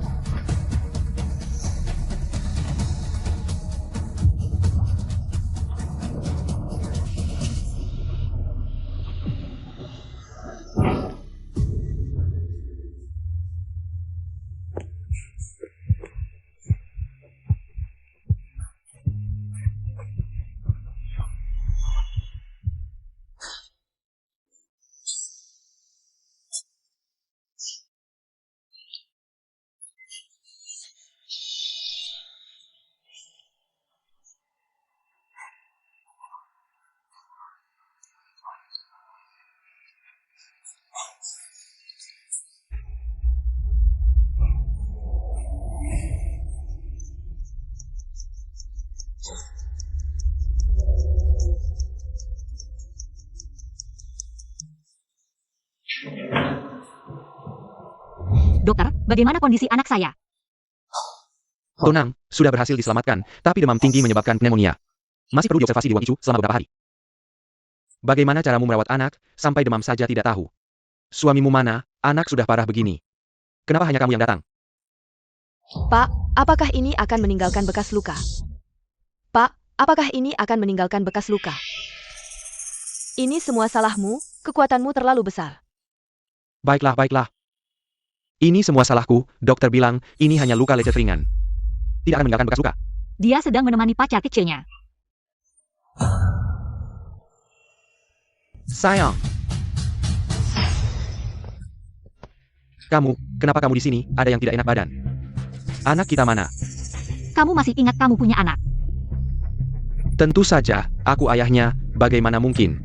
[SPEAKER 1] Dokter, bagaimana kondisi anak saya?
[SPEAKER 2] Tenang, sudah berhasil diselamatkan, tapi demam tinggi menyebabkan pneumonia. Masih perlu diobservasi di ruang ICU selama beberapa hari. Bagaimana caramu merawat anak, sampai demam saja tidak tahu? Suamimu mana? Anak sudah parah begini. Kenapa hanya kamu yang datang?
[SPEAKER 3] Pak, apakah ini akan meninggalkan bekas luka? Pak, apakah ini akan meninggalkan bekas luka? Ini semua salahmu, kekuatanmu terlalu besar.
[SPEAKER 2] Baiklah, baiklah. Ini semua salahku, dokter bilang, ini hanya luka lecet ringan. Tidak akan meninggalkan bekas luka.
[SPEAKER 1] Dia sedang menemani pacar kecilnya.
[SPEAKER 2] Sayang. Kenapa kamu di sini? Ada yang tidak enak badan. Anak kita mana?
[SPEAKER 1] Kamu masih ingat kamu punya anak?
[SPEAKER 2] Tentu saja, aku ayahnya, bagaimana mungkin?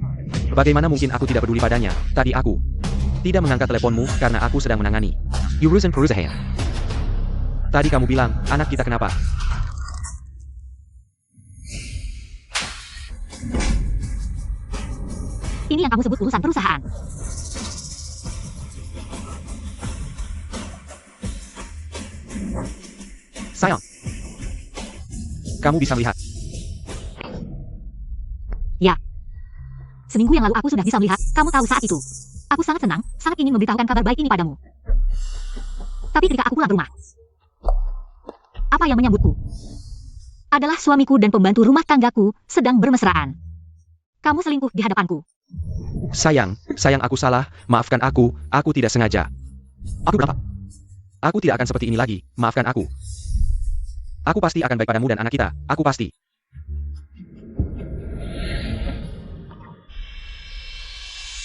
[SPEAKER 2] Bagaimana mungkin aku tidak peduli padanya? Tadi aku tidak mengangkat teleponmu karena aku sedang menangani urusan perusahaan. Tadi kamu bilang, anak kita kenapa?
[SPEAKER 1] Ini yang kamu sebut urusan perusahaan.
[SPEAKER 2] Sayang, kamu bisa melihat.
[SPEAKER 1] Ya. Seminggu yang lalu aku sudah bisa melihat, kamu tahu saat itu. Aku sangat senang, sangat ingin memberitahukan kabar baik ini padamu. Tapi ketika aku pulang ke rumah, apa yang menyambutku? Adalah suamiku dan pembantu rumah tanggaku sedang bermesraan. Kamu selingkuh di hadapanku.
[SPEAKER 2] Sayang aku salah, maafkan aku tidak sengaja. Aku berapa? Aku tidak akan seperti ini lagi, maafkan aku. Aku pasti akan baik padamu dan anak kita, aku pasti.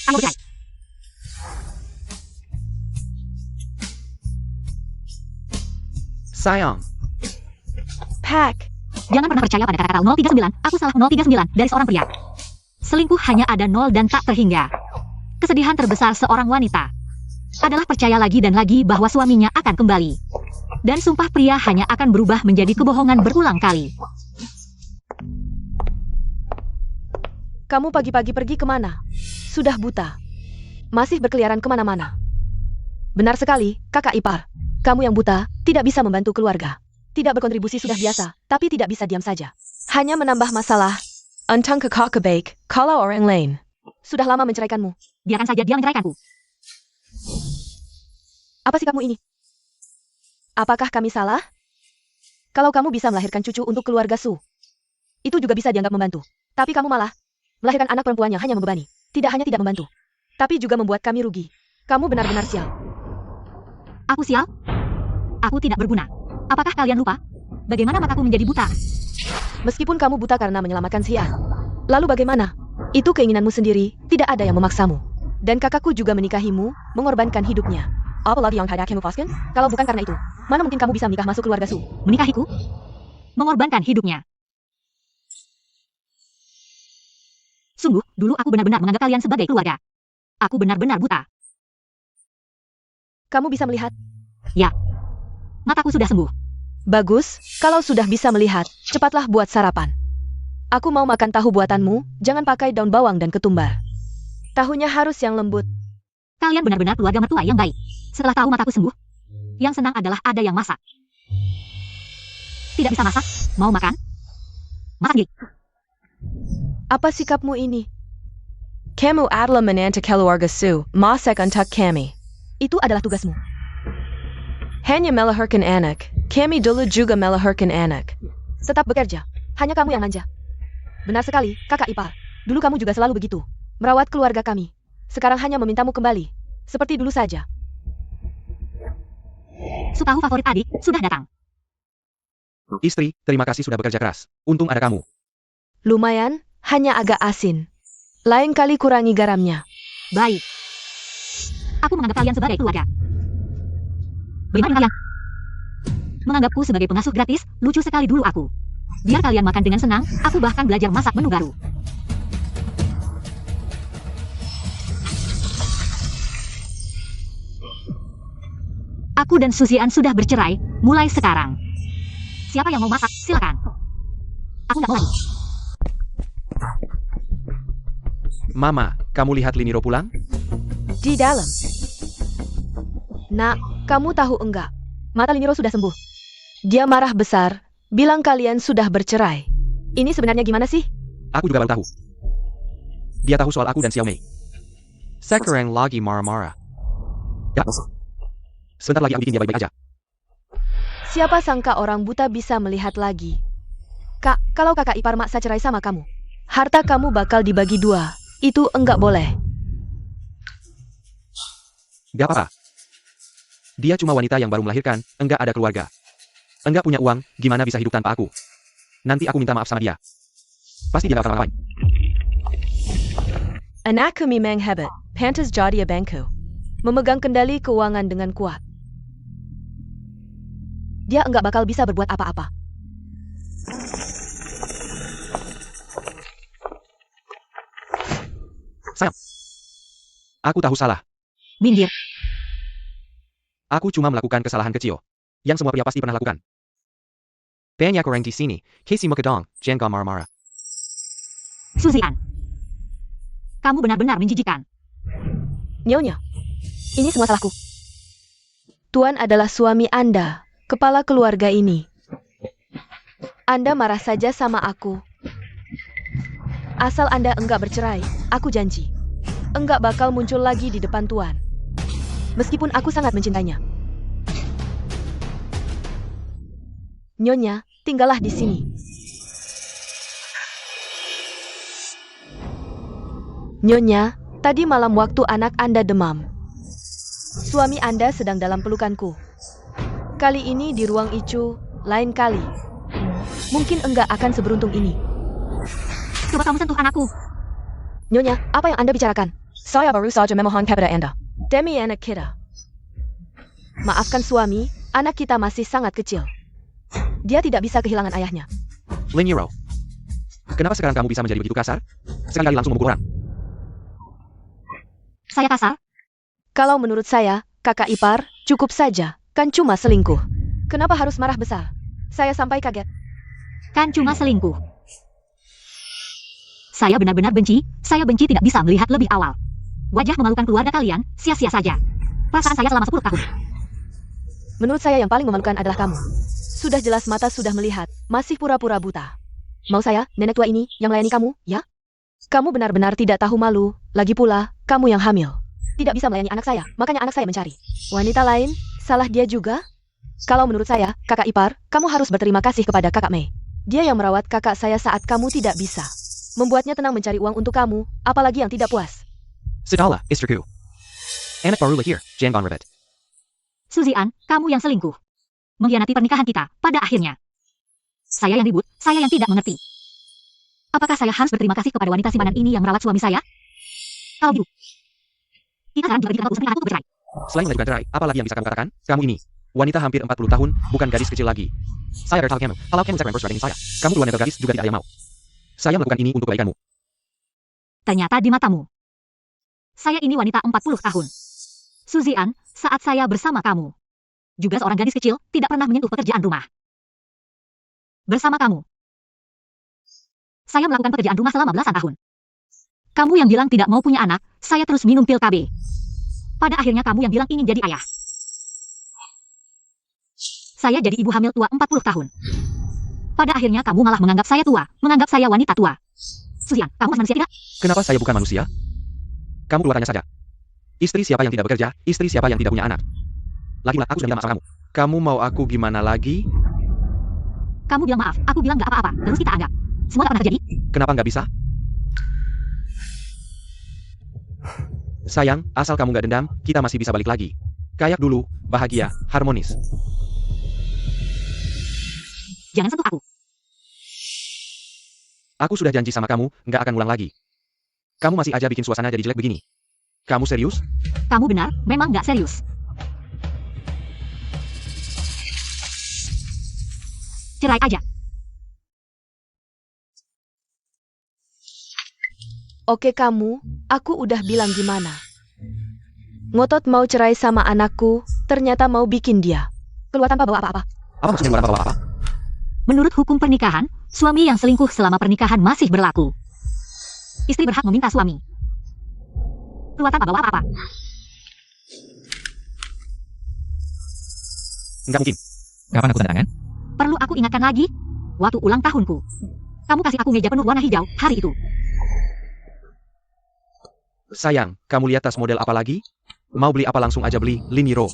[SPEAKER 1] Kamu bercerai.
[SPEAKER 2] Sayang.
[SPEAKER 3] Pack.
[SPEAKER 1] Jangan pernah percaya pada kata-kata 039, aku salah 039 dari seorang pria. Selingkuh hanya ada 0 dan tak terhingga. Kesedihan terbesar seorang wanita adalah percaya lagi dan lagi bahwa suaminya akan kembali. Dan sumpah pria hanya akan berubah menjadi kebohongan berulang kali.
[SPEAKER 3] Kamu pagi-pagi pergi kemana? Sudah buta. Masih berkeliaran kemana-mana. Benar sekali, kakak ipar. Kamu yang buta, tidak bisa membantu keluarga. Tidak berkontribusi sudah biasa, tapi tidak bisa diam saja. Hanya menambah masalah. Entang kakak kebaik, kalau orang lain. Sudah lama menceraikanmu.
[SPEAKER 1] Biarkan saja dia menceraikanku.
[SPEAKER 3] Apa sikapmu ini? Apakah kami salah? Kalau kamu bisa melahirkan cucu untuk keluarga Su, itu juga bisa dianggap membantu. Tapi kamu malah melahirkan anak perempuannya hanya membebani. Tidak hanya tidak membantu, tapi juga membuat kami rugi. Kamu benar-benar sial.
[SPEAKER 1] Aku sial? Aku tidak berguna. Apakah kalian lupa? Bagaimana mataku menjadi buta?
[SPEAKER 3] Meskipun kamu buta karena menyelamatkan Xian. Lalu bagaimana? Itu keinginanmu sendiri, tidak ada yang memaksamu. Dan kakakku juga menikahimu, mengorbankan hidupnya. Apalagi yang tidak kamu lepaskan? Kalau bukan karena itu, mana mungkin kamu bisa menikah masuk keluarga Su?
[SPEAKER 1] Menikahiku? Mengorbankan hidupnya. Sungguh, dulu aku benar-benar menganggap kalian sebagai keluarga. Aku benar-benar buta.
[SPEAKER 3] Kamu bisa melihat?
[SPEAKER 1] Ya. Mataku sudah sembuh.
[SPEAKER 3] Bagus, kalau sudah bisa melihat, cepatlah buat sarapan. Aku mau makan tahu buatanmu, jangan pakai daun bawang dan ketumbar. Tahunya harus yang lembut.
[SPEAKER 1] Kalian benar-benar keluarga mertua yang baik. Setelah tahu mataku sembuh, yang senang adalah ada yang masak. Tidak bisa masak, mau makan? Masak gig.
[SPEAKER 3] Apa sikapmu ini? Kamu adalah menantu keluarga Su, masak untuk kami. Itu adalah tugasmu. Hanya melahirkan anak, kami dulu juga melahirkan anak. Tetap bekerja, hanya kamu yang manja. Benar sekali, kakak ipar. Dulu kamu juga selalu begitu, merawat keluarga kami. Sekarang hanya memintamu kembali, seperti dulu saja.
[SPEAKER 1] Supahu favorit adik, sudah datang.
[SPEAKER 2] Istri, terima kasih sudah bekerja keras. Untung ada kamu.
[SPEAKER 3] Lumayan, hanya agak asin. Lain kali kurangi garamnya.
[SPEAKER 1] Baik. Aku menganggap kalian sebagai keluarga. Bagaimana kalian? Menganggapku sebagai pengasuh gratis, lucu sekali dulu aku. Biar kalian makan dengan senang, aku bahkan belajar masak menu baru. Aku dan Suzian sudah bercerai, mulai sekarang. Siapa yang mau masak, silakan. Aku nggak mau lagi.
[SPEAKER 2] Mama, kamu lihat Liniro pulang?
[SPEAKER 3] Di dalam. Nak, kamu tahu enggak? Mata Liniro sudah sembuh. Dia marah besar, bilang kalian sudah bercerai. Ini sebenarnya gimana sih?
[SPEAKER 2] Aku juga baru tahu. Dia tahu soal aku dan Xiao Mei. Sekarang lagi marah-marah. Ya, sebentar lagi aku bikin dia baik-baik aja.
[SPEAKER 3] Siapa sangka orang buta bisa melihat lagi. Kak, kalau kakak ipar maksa cerai sama kamu, harta kamu bakal dibagi 2. Itu enggak boleh.
[SPEAKER 2] Gak apa-apa. Dia cuma wanita yang baru melahirkan, enggak ada keluarga. Enggak punya uang, gimana bisa hidup tanpa aku? Nanti aku minta maaf sama dia. Pasti dia gak akan ngapain.
[SPEAKER 3] Anakku memang hebat, pantas jadi bangku. Memegang kendali keuangan dengan kuat. Dia enggak bakal bisa berbuat apa-apa.
[SPEAKER 2] Sayang. Aku tahu salah.
[SPEAKER 1] Minggir.
[SPEAKER 2] Aku cuma melakukan kesalahan kecil. Yang semua pria pasti pernah lakukan. Banyak orang di sini, Casey Mukadong, jangan marah-marah.
[SPEAKER 1] Suzian. Kamu benar-benar menjijikan.
[SPEAKER 3] Nyonya, ini semua salahku. Tuan adalah suami Anda, kepala keluarga ini. Anda marah saja sama aku. Asal Anda enggak bercerai, aku janji. Enggak bakal muncul lagi di depan Tuan. Meskipun aku sangat mencintainya. Nyonya, tinggallah di sini. Nyonya, tadi malam waktu anak Anda demam, suami Anda sedang dalam pelukanku. Kali ini di ruang Icu, lain kali. Mungkin enggak akan seberuntung ini.
[SPEAKER 1] Coba kamu sentuh anakku.
[SPEAKER 3] Nyonya, apa yang Anda bicarakan? Saya baru saja memohon kepada Anda. Demi anak kita. Maafkan suami, Anak kita masih sangat kecil. Dia tidak bisa kehilangan ayahnya.
[SPEAKER 2] Lin Yiro. Kenapa sekarang kamu bisa menjadi begitu kasar? Sekali-kali langsung memukul orang.
[SPEAKER 1] Saya kasar?
[SPEAKER 3] Kalau menurut saya, kakak ipar, cukup saja. Kan cuma selingkuh. Kenapa harus marah besar? Saya sampai kaget.
[SPEAKER 1] Kan cuma selingkuh. Saya benar-benar benci, saya benci tidak bisa melihat lebih awal. Wajah memalukan keluarga kalian, sia-sia saja. Perasaan saya selama 10 tahun.
[SPEAKER 3] Menurut saya yang paling memalukan adalah kamu. Sudah jelas mata sudah melihat, masih pura-pura buta. Mau saya, nenek tua ini, yang melayani kamu, ya? Kamu benar-benar tidak tahu malu, lagi pula, kamu yang hamil. Tidak bisa melayani anak saya, makanya anak saya mencari wanita lain, salah dia juga? Kalau menurut saya, kakak ipar, kamu harus berterima kasih kepada kakak Mei. Dia yang merawat kakak saya saat kamu tidak bisa. Membuatnya tenang mencari uang untuk kamu, apalagi yang tidak puas.
[SPEAKER 2] Sudahlah, istriku. Anak baru lahir, jangan ribet.
[SPEAKER 1] Suzy-an, kamu yang selingkuh. Mengkhianati pernikahan kita, pada akhirnya. Saya yang ribut, saya yang tidak mengerti. Apakah saya harus berterima kasih kepada wanita simpanan ini yang merawat suami saya? Kalau gitu, kita sekarang juga dikenal urus pernikahan untuk bercerai.
[SPEAKER 2] Selain mengajukan cerai, apa lagi yang bisa kamu katakan? Kamu ini, wanita hampir 40 tahun, bukan gadis kecil lagi. Saya bertahu kamu, kalau kamu segera dengan saya, kamu keluar dari gadis juga tidak ada yang mau. Saya melakukan ini untuk kebaikanmu.
[SPEAKER 1] Ternyata di matamu. Saya ini wanita 40 tahun. Suzy-an, saat saya bersama kamu. Juga seorang gadis kecil, tidak pernah menyentuh pekerjaan rumah. Bersama kamu. Saya melakukan pekerjaan rumah selama belasan tahun. Kamu yang bilang tidak mau punya anak, saya terus minum pil KB. Pada akhirnya kamu yang bilang ingin jadi ayah. Saya jadi ibu hamil tua 40 tahun. Pada akhirnya kamu malah menganggap saya tua, menganggap saya wanita tua. Suzy-an, kamu manusia tidak?
[SPEAKER 2] Kenapa saya bukan manusia? Kamu keluarkannya saja. Istri siapa yang tidak bekerja, istri siapa yang tidak punya anak. Lagi-lagi aku sudah bilang sama kamu. Kamu mau aku gimana lagi?
[SPEAKER 1] Kamu bilang maaf, aku bilang gak apa-apa, terus kita anggap. Semua gak pernah terjadi?
[SPEAKER 2] Kenapa nggak bisa? Sayang, asal kamu nggak dendam, kita masih bisa balik lagi. Kayak dulu, bahagia, harmonis.
[SPEAKER 1] Jangan sentuh aku.
[SPEAKER 2] Aku sudah janji sama kamu, nggak akan ulang lagi. Kamu masih aja bikin suasana jadi jelek begini. Kamu serius?
[SPEAKER 1] Kamu benar, memang gak serius. Cerai aja.
[SPEAKER 3] Oke kamu, aku udah bilang gimana. Ngotot mau cerai sama anakku, ternyata mau bikin dia keluar tanpa bawa apa-apa.
[SPEAKER 2] Apa maksudnya keluar tanpa bawa apa?
[SPEAKER 1] Menurut hukum pernikahan, suami yang selingkuh selama pernikahan masih berlaku. Istri berhak meminta suami keluar tanpa bawa apa-apa.
[SPEAKER 2] Nggak mungkin.
[SPEAKER 4] Kapan aku tanda tangan?
[SPEAKER 1] Perlu aku ingatkan lagi? Waktu ulang tahunku. Kamu kasih aku meja penuh warna hijau hari itu.
[SPEAKER 2] Sayang, kamu lihat tas model apa lagi? Mau beli apa langsung aja beli, Lin Yiro.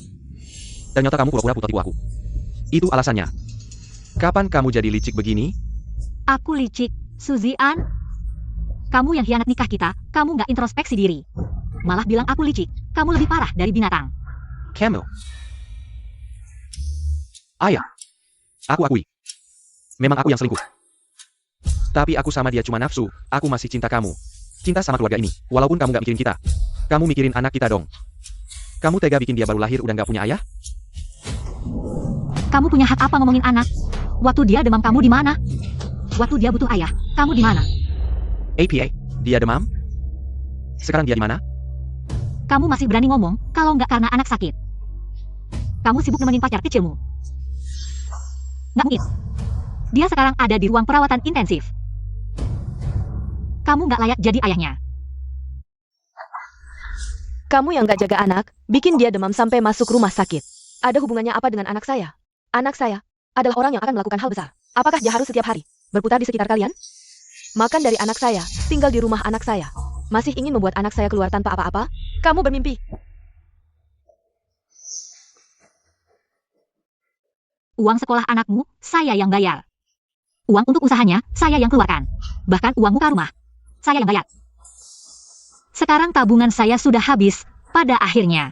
[SPEAKER 2] Ternyata kamu pura-pura putar tipu aku. Itu alasannya. Kapan kamu jadi licik begini?
[SPEAKER 1] Aku licik, Suzy-an. Kamu yang hianat nikah kita, kamu gak introspeksi diri. Malah bilang aku licik, kamu lebih parah dari binatang.
[SPEAKER 2] Camel. Ayah. Aku akui. Memang aku yang selingkuh. Tapi aku sama dia cuma nafsu, aku masih cinta kamu. Cinta sama keluarga ini, walaupun kamu gak mikirin kita. Kamu mikirin anak kita dong. Kamu tega bikin dia baru lahir udah gak punya ayah?
[SPEAKER 1] Kamu punya hak apa ngomongin anak? Waktu dia demam kamu di mana? Waktu dia butuh ayah, kamu di mana?
[SPEAKER 2] APA, dia demam? Sekarang dia di mana?
[SPEAKER 1] Kamu masih berani ngomong, kalau nggak karena anak sakit. Kamu sibuk nemenin pacar kecilmu. Nggak mungkin. Dia sekarang ada di ruang perawatan intensif. Kamu nggak layak jadi ayahnya.
[SPEAKER 3] Kamu yang gak jaga anak, bikin dia demam sampai masuk rumah sakit. Ada hubungannya apa dengan anak saya? Anak saya adalah orang yang akan melakukan hal besar. Apakah dia harus setiap hari berputar di sekitar kalian? Makan dari anak saya, tinggal di rumah anak saya. Masih ingin membuat anak saya keluar tanpa apa-apa? Kamu bermimpi.
[SPEAKER 1] Uang sekolah anakmu, saya yang bayar. Uang untuk usahanya, saya yang keluarkan. Bahkan uang muka rumah, saya yang bayar. Sekarang tabungan saya sudah habis, pada akhirnya.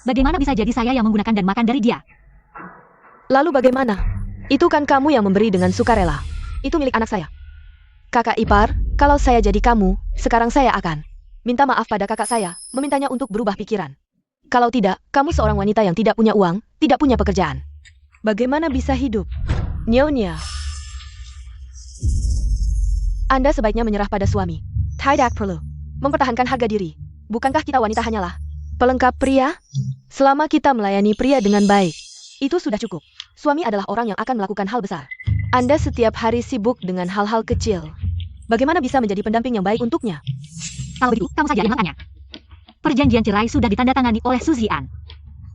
[SPEAKER 1] Bagaimana bisa jadi saya yang menggunakan dan makan dari dia?
[SPEAKER 3] Lalu bagaimana? Itu kan kamu yang memberi dengan sukarela. Itu milik anak saya. Kakak ipar, kalau saya jadi kamu, sekarang saya akan minta maaf pada kakak saya, memintanya untuk berubah pikiran. Kalau tidak, kamu seorang wanita yang tidak punya uang, tidak punya pekerjaan. Bagaimana bisa hidup? Nyonya. Anda sebaiknya menyerah pada suami. Tidak perlu mempertahankan harga diri. Bukankah kita wanita hanyalah pelengkap pria? Selama kita melayani pria dengan baik, itu sudah cukup. Suami adalah orang yang akan melakukan hal besar. Anda setiap hari sibuk dengan hal-hal kecil. Bagaimana bisa menjadi pendamping yang baik untuknya?
[SPEAKER 1] Kalau begitu, kamu saja yang makannya. Perjanjian cerai sudah ditandatangani oleh Suzy Ann.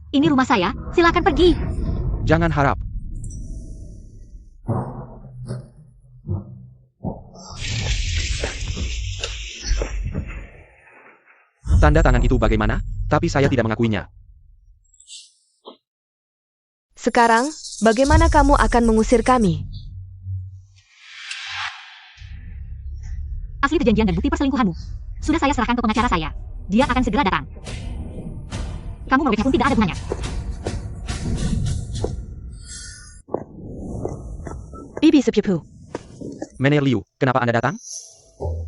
[SPEAKER 1] Ini rumah saya, silakan pergi.
[SPEAKER 2] Jangan harap. Tanda tangan itu bagaimana? Tapi saya tidak mengakuinya.
[SPEAKER 3] Sekarang, bagaimana kamu akan mengusir kami?
[SPEAKER 1] Asli perjanjian dan bukti perselingkuhanmu. Sudah saya serahkan ke pengacara saya. Dia akan segera datang. Kamu merobeknya pun tidak ada gunanya.
[SPEAKER 3] Bibi sepupu.
[SPEAKER 2] Mener Liu, kenapa Anda datang?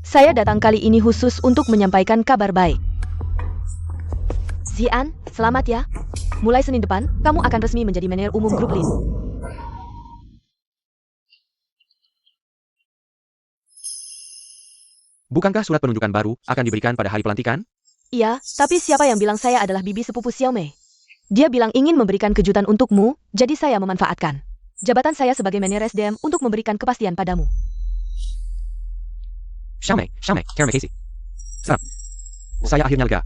[SPEAKER 3] Saya datang kali ini khusus untuk menyampaikan kabar baik. Zian, selamat ya. Mulai Senin depan, kamu akan resmi menjadi manajer umum grup Lin.
[SPEAKER 2] Bukankah surat penunjukan baru akan diberikan pada hari pelantikan?
[SPEAKER 3] Iya, tapi siapa yang bilang saya adalah bibi sepupu Xiaomei? Dia bilang ingin memberikan kejutan untukmu, jadi saya memanfaatkan jabatan saya sebagai manajer SDM untuk memberikan kepastian padamu.
[SPEAKER 2] Xiaomei, terima kasih. Senang. Saya akhirnya lega.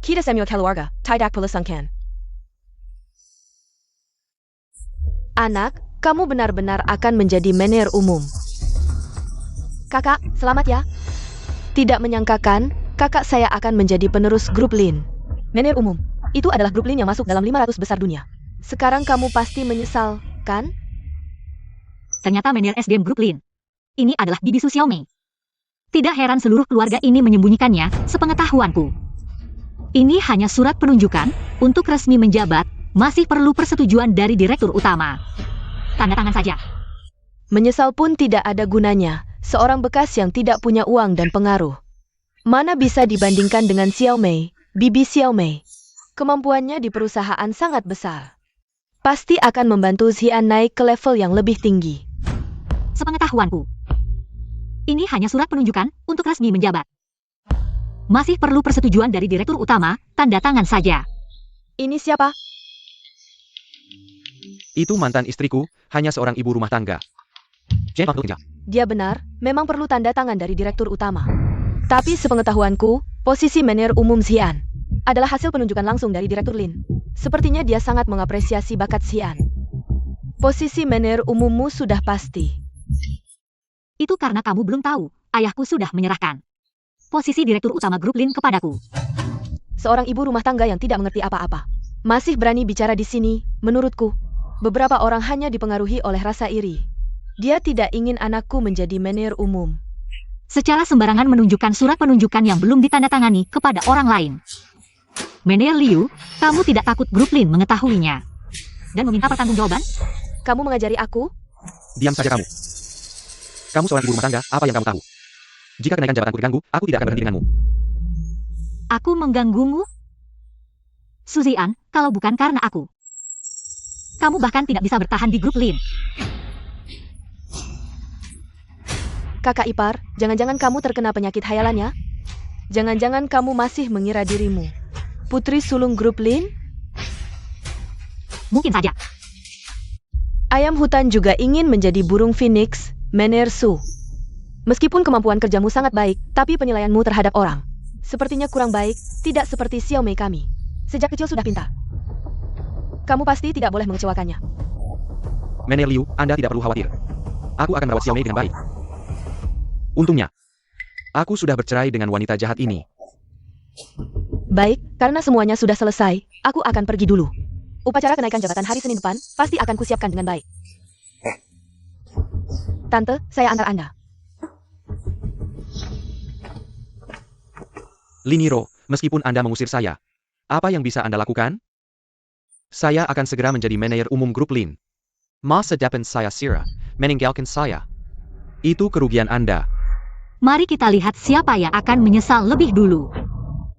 [SPEAKER 3] Kita Samuel keluarga, tidak perlu sangkan. Anak, kamu benar-benar akan menjadi manajer umum. Kakak, selamat ya. Tidak menyangkakan, kakak saya akan menjadi penerus grup Lin. Manajer umum, itu adalah grup Lin yang masuk dalam 500 besar dunia. Sekarang kamu pasti menyesal, kan?
[SPEAKER 1] Ternyata manajer SDM grup Lin. Ini adalah bibi Su Xiaomei. Tidak heran seluruh keluarga ini menyembunyikannya, sepengetahuanku. Ini hanya surat penunjukan, untuk resmi menjabat, masih perlu persetujuan dari direktur utama. Tanda tangan saja.
[SPEAKER 3] Menyesal pun tidak ada gunanya, seorang bekas yang tidak punya uang dan pengaruh. Mana bisa dibandingkan dengan Xiaomei, bibi Xiaomei. Kemampuannya di perusahaan sangat besar. Pasti akan membantu Xian naik ke level yang lebih tinggi.
[SPEAKER 1] Sepengetahuanku. Ini hanya surat penunjukan, untuk resmi menjabat. Masih perlu persetujuan dari direktur utama, tanda tangan saja.
[SPEAKER 3] Ini siapa?
[SPEAKER 2] Itu mantan istriku, hanya seorang ibu rumah tangga.
[SPEAKER 3] Dia benar, memang perlu tanda tangan dari direktur utama. Tapi sepengetahuanku, posisi manajer umum Xian adalah hasil penunjukan langsung dari direktur Lin. Sepertinya dia sangat mengapresiasi bakat Xian. Posisi manajer umummu sudah pasti.
[SPEAKER 1] Itu karena kamu belum tahu, ayahku sudah menyerahkan posisi direktur utama grup Lin kepadaku.
[SPEAKER 3] Seorang ibu rumah tangga yang tidak mengerti apa-apa. Masih berani bicara di sini, menurutku. Beberapa orang hanya dipengaruhi oleh rasa iri. Dia tidak ingin anakku menjadi manajer umum.
[SPEAKER 1] Secara sembarangan menunjukkan surat penunjukan yang belum ditandatangani kepada orang lain. Manajer Liu, kamu tidak takut grup Lin mengetahuinya dan meminta pertanggungjawaban?
[SPEAKER 3] Kamu mengajari aku?
[SPEAKER 2] Diam saja kamu. Kamu seorang ibu rumah tangga, apa yang kamu tahu? Jika kenaikan jabatanku diganggu, aku tidak akan berhenti denganmu.
[SPEAKER 1] Aku mengganggumu? Suzy Ann, kalau bukan karena aku, kamu bahkan tidak bisa bertahan di grup Lin.
[SPEAKER 3] Kakak ipar, jangan-jangan kamu terkena penyakit hayalannya? Jangan-jangan kamu masih mengira dirimu putri sulung grup Lin?
[SPEAKER 1] Mungkin saja.
[SPEAKER 3] Ayam hutan juga ingin menjadi burung phoenix, manajer Su. Meskipun kemampuan kerjamu sangat baik, tapi penilaianmu terhadap orang sepertinya kurang baik, tidak seperti Xiaomei kami. Sejak kecil sudah pintar. Kamu pasti tidak boleh mengecewakannya.
[SPEAKER 2] Manajer Liu, Anda tidak perlu khawatir. Aku akan merawat Xiaomei dengan baik. Untungnya, aku sudah bercerai dengan wanita jahat ini.
[SPEAKER 3] Baik, karena semuanya sudah selesai, aku akan pergi dulu. Upacara kenaikan jabatan hari Senin depan, pasti akan kusiapkan dengan baik. Tante, saya antar Anda.
[SPEAKER 2] Lin Yiro, meskipun Anda mengusir saya, apa yang bisa Anda lakukan? Saya akan segera menjadi manajer umum grup Lin. Masa depan saya Sira, meninggalkan saya. Itu kerugian Anda.
[SPEAKER 1] Mari kita lihat siapa yang akan menyesal lebih dulu.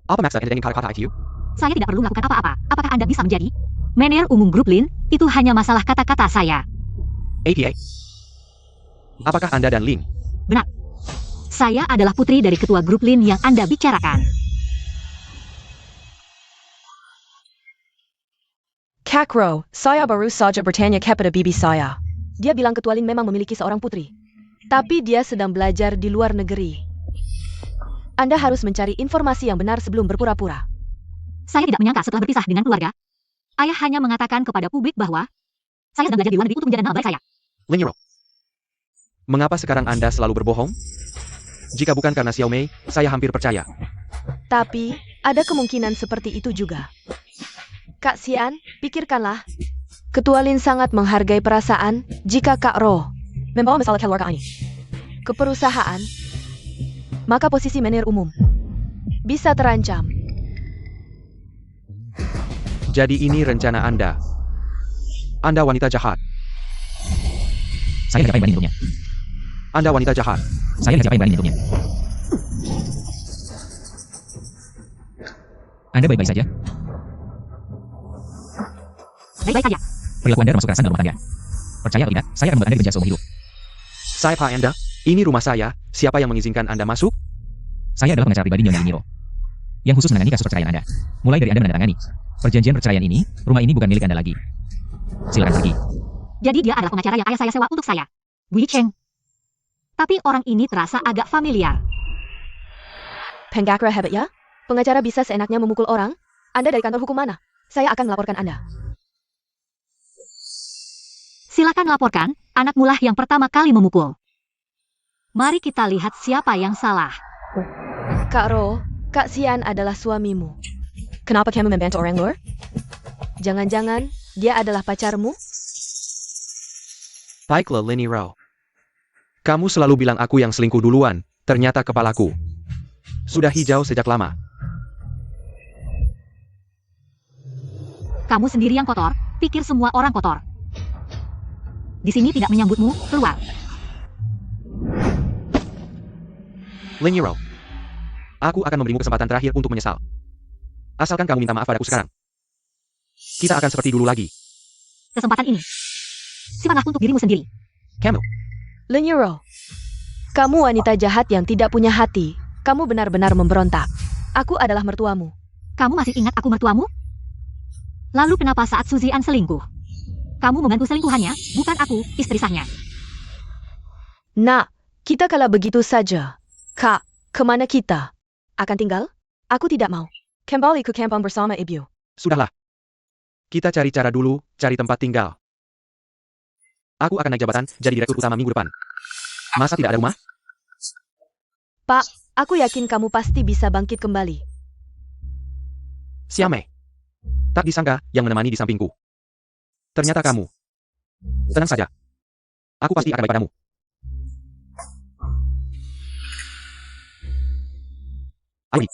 [SPEAKER 2] Apa maksud Anda dengan kata-kata itu?
[SPEAKER 1] Saya tidak perlu melakukan apa-apa. Apakah Anda bisa menjadi manajer umum grup Lin? Itu hanya masalah kata-kata saya.
[SPEAKER 2] ATA. Apakah Anda dan Lin?
[SPEAKER 1] Benar. Saya adalah putri dari ketua grup Lin yang Anda bicarakan.
[SPEAKER 3] Kakro, saya baru saja bertanya kepada bibi saya. Dia bilang ketua Lin memang memiliki seorang putri. Tapi dia sedang belajar di luar negeri. Anda harus mencari informasi yang benar sebelum berpura-pura.
[SPEAKER 1] Saya tidak menyangka setelah berpisah dengan keluarga. Ayah hanya mengatakan kepada publik bahwa saya sedang belajar di luar negeri untuk menjaga nama baik saya.
[SPEAKER 2] Lin Yiro. Mengapa sekarang Anda selalu berbohong? Jika bukan karena Xiaomei, saya hampir percaya.
[SPEAKER 3] Tapi, ada kemungkinan seperti itu juga. Kak Xian, pikirkanlah. Ketua Lin sangat menghargai perasaan jika Kak Ro membawa masalah keluarga ini ke perusahaan, maka posisi manajer umum bisa terancam.
[SPEAKER 2] Jadi ini rencana Anda. Anda wanita jahat.
[SPEAKER 4] Saya tidak berani menyentuhnya.
[SPEAKER 2] Anda wanita jahat.
[SPEAKER 4] Saya tidak berani menyentuhnya. Anda baik-baik saja.
[SPEAKER 1] Baik-baik saja.
[SPEAKER 4] Perilaku Anda termasuk kekerasan dalam rumah tangga. Percaya atau tidak, saya akan membuat Anda dipenjara seumur hidup.
[SPEAKER 2] Saya Pak Anda. Ini rumah saya. Siapa yang mengizinkan Anda masuk?
[SPEAKER 4] Saya adalah pengacara pribadi Nyonya Liniro, yang khusus menangani kasus perceraian Anda. Mulai dari Anda menandatangani perjanjian perceraian ini, rumah ini bukan milik Anda lagi. Silakan pergi.
[SPEAKER 1] Jadi dia adalah pengacara yang ayah saya sewa untuk saya. Wei Cheng. Tapi orang ini terasa agak familiar.
[SPEAKER 3] Pengacara hebat ya? Pengacara bisa seenaknya memukul orang? Anda dari kantor hukum mana? Saya akan melaporkan Anda.
[SPEAKER 1] Silakan laporkan, anak mulah yang pertama kali memukul. Mari kita lihat siapa yang salah.
[SPEAKER 3] Kak Ro, Kak Xian adalah suamimu. Kenapa kamu membantu orang luar? Jangan-jangan dia adalah pacarmu?
[SPEAKER 2] Baiklah Lin Yiro. Kamu selalu bilang aku yang selingkuh duluan. Ternyata kepalaku sudah hijau sejak lama.
[SPEAKER 1] Kamu sendiri yang kotor, pikir semua orang kotor. Di sini tidak menyambutmu, keluar.
[SPEAKER 2] Lin Yiro. Aku akan memberimu kesempatan terakhir untuk menyesal. Asalkan kamu minta maaf padaku sekarang. Kita akan seperti dulu lagi.
[SPEAKER 1] Kesempatan ini simpanlah untuk dirimu sendiri.
[SPEAKER 2] Kamu.
[SPEAKER 3] Lin Yiro, kamu wanita jahat yang tidak punya hati. Kamu benar-benar memberontak. Aku adalah mertuamu.
[SPEAKER 1] Kamu masih ingat aku mertuamu? Lalu kenapa saat Suzian selingkuh? Kamu membantu selingkuhannya, bukan aku, istri sahnya.
[SPEAKER 3] Nak, kita kalah begitu saja. Kak, kemana kita? Akan tinggal? Aku tidak mau. Kembali ke kampung bersama ibu.
[SPEAKER 2] Sudahlah. Kita cari cara dulu, cari tempat tinggal. Aku akan naik jabatan jadi direktur utama minggu depan. Masa tidak ada rumah?
[SPEAKER 3] Pak, aku yakin kamu pasti bisa bangkit kembali.
[SPEAKER 2] Xiaomei. Tak disangka yang menemani di sampingku. Ternyata kamu. Tenang saja. Aku pasti akan baik padamu. Ayo.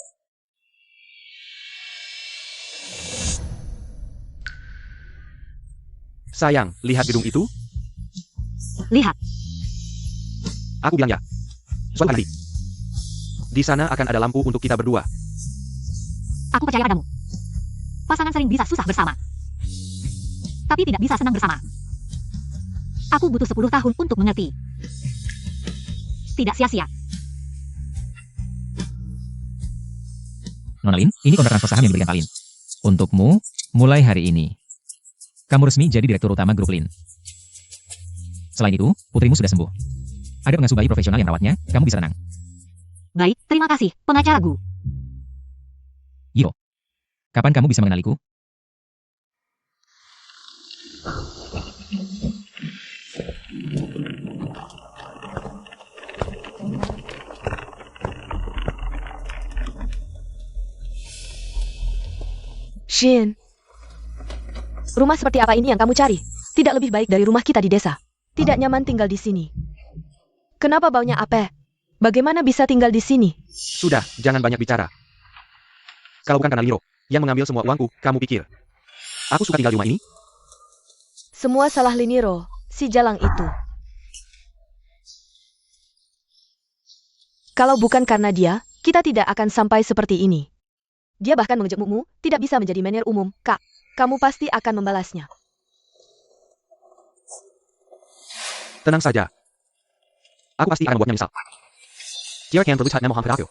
[SPEAKER 2] Sayang, lihat gedung itu?
[SPEAKER 1] Lihat,
[SPEAKER 2] Aku bilang ya. Suatu hari. Di sana akan ada lampu untuk kita berdua.
[SPEAKER 1] aku percaya padamu. Pasangan sering bisa susah bersama, tapi tidak bisa senang bersama. Aku butuh 10 tahun untuk mengerti. Tidak sia-sia.
[SPEAKER 4] Nona Lin, ini kontrak transfer saham yang diberikan Pak Lin. Untukmu, mulai hari ini, kamu resmi jadi direktur utama grup Lin. Selain itu, putrimu sudah sembuh. Ada pengasuh bayi profesional yang merawatnya, kamu bisa tenang.
[SPEAKER 1] Baik, terima kasih, pengacara Gu.
[SPEAKER 4] Yiro, kapan kamu bisa mengenaliku?
[SPEAKER 3] Shin, rumah seperti apa ini yang kamu cari? Tidak lebih baik dari rumah kita di desa. Tidak nyaman tinggal di sini. Kenapa baunya apek? Bagaimana bisa tinggal di sini?
[SPEAKER 2] Sudah, jangan banyak bicara. Kalau bukan karena Liro yang mengambil semua uangku, kamu pikir aku suka tinggal di rumah ini?
[SPEAKER 3] Semua salah Liniro, si jalang itu. Kalau bukan karena dia, kita tidak akan sampai seperti ini. Dia bahkan mengejekmu, tidak bisa menjadi manajer umum, Kak. Kamu pasti akan membalasnya.
[SPEAKER 2] Tenang saja. Aku pasti akan membuatnya misal. Dia akan terlihat memohon padaku.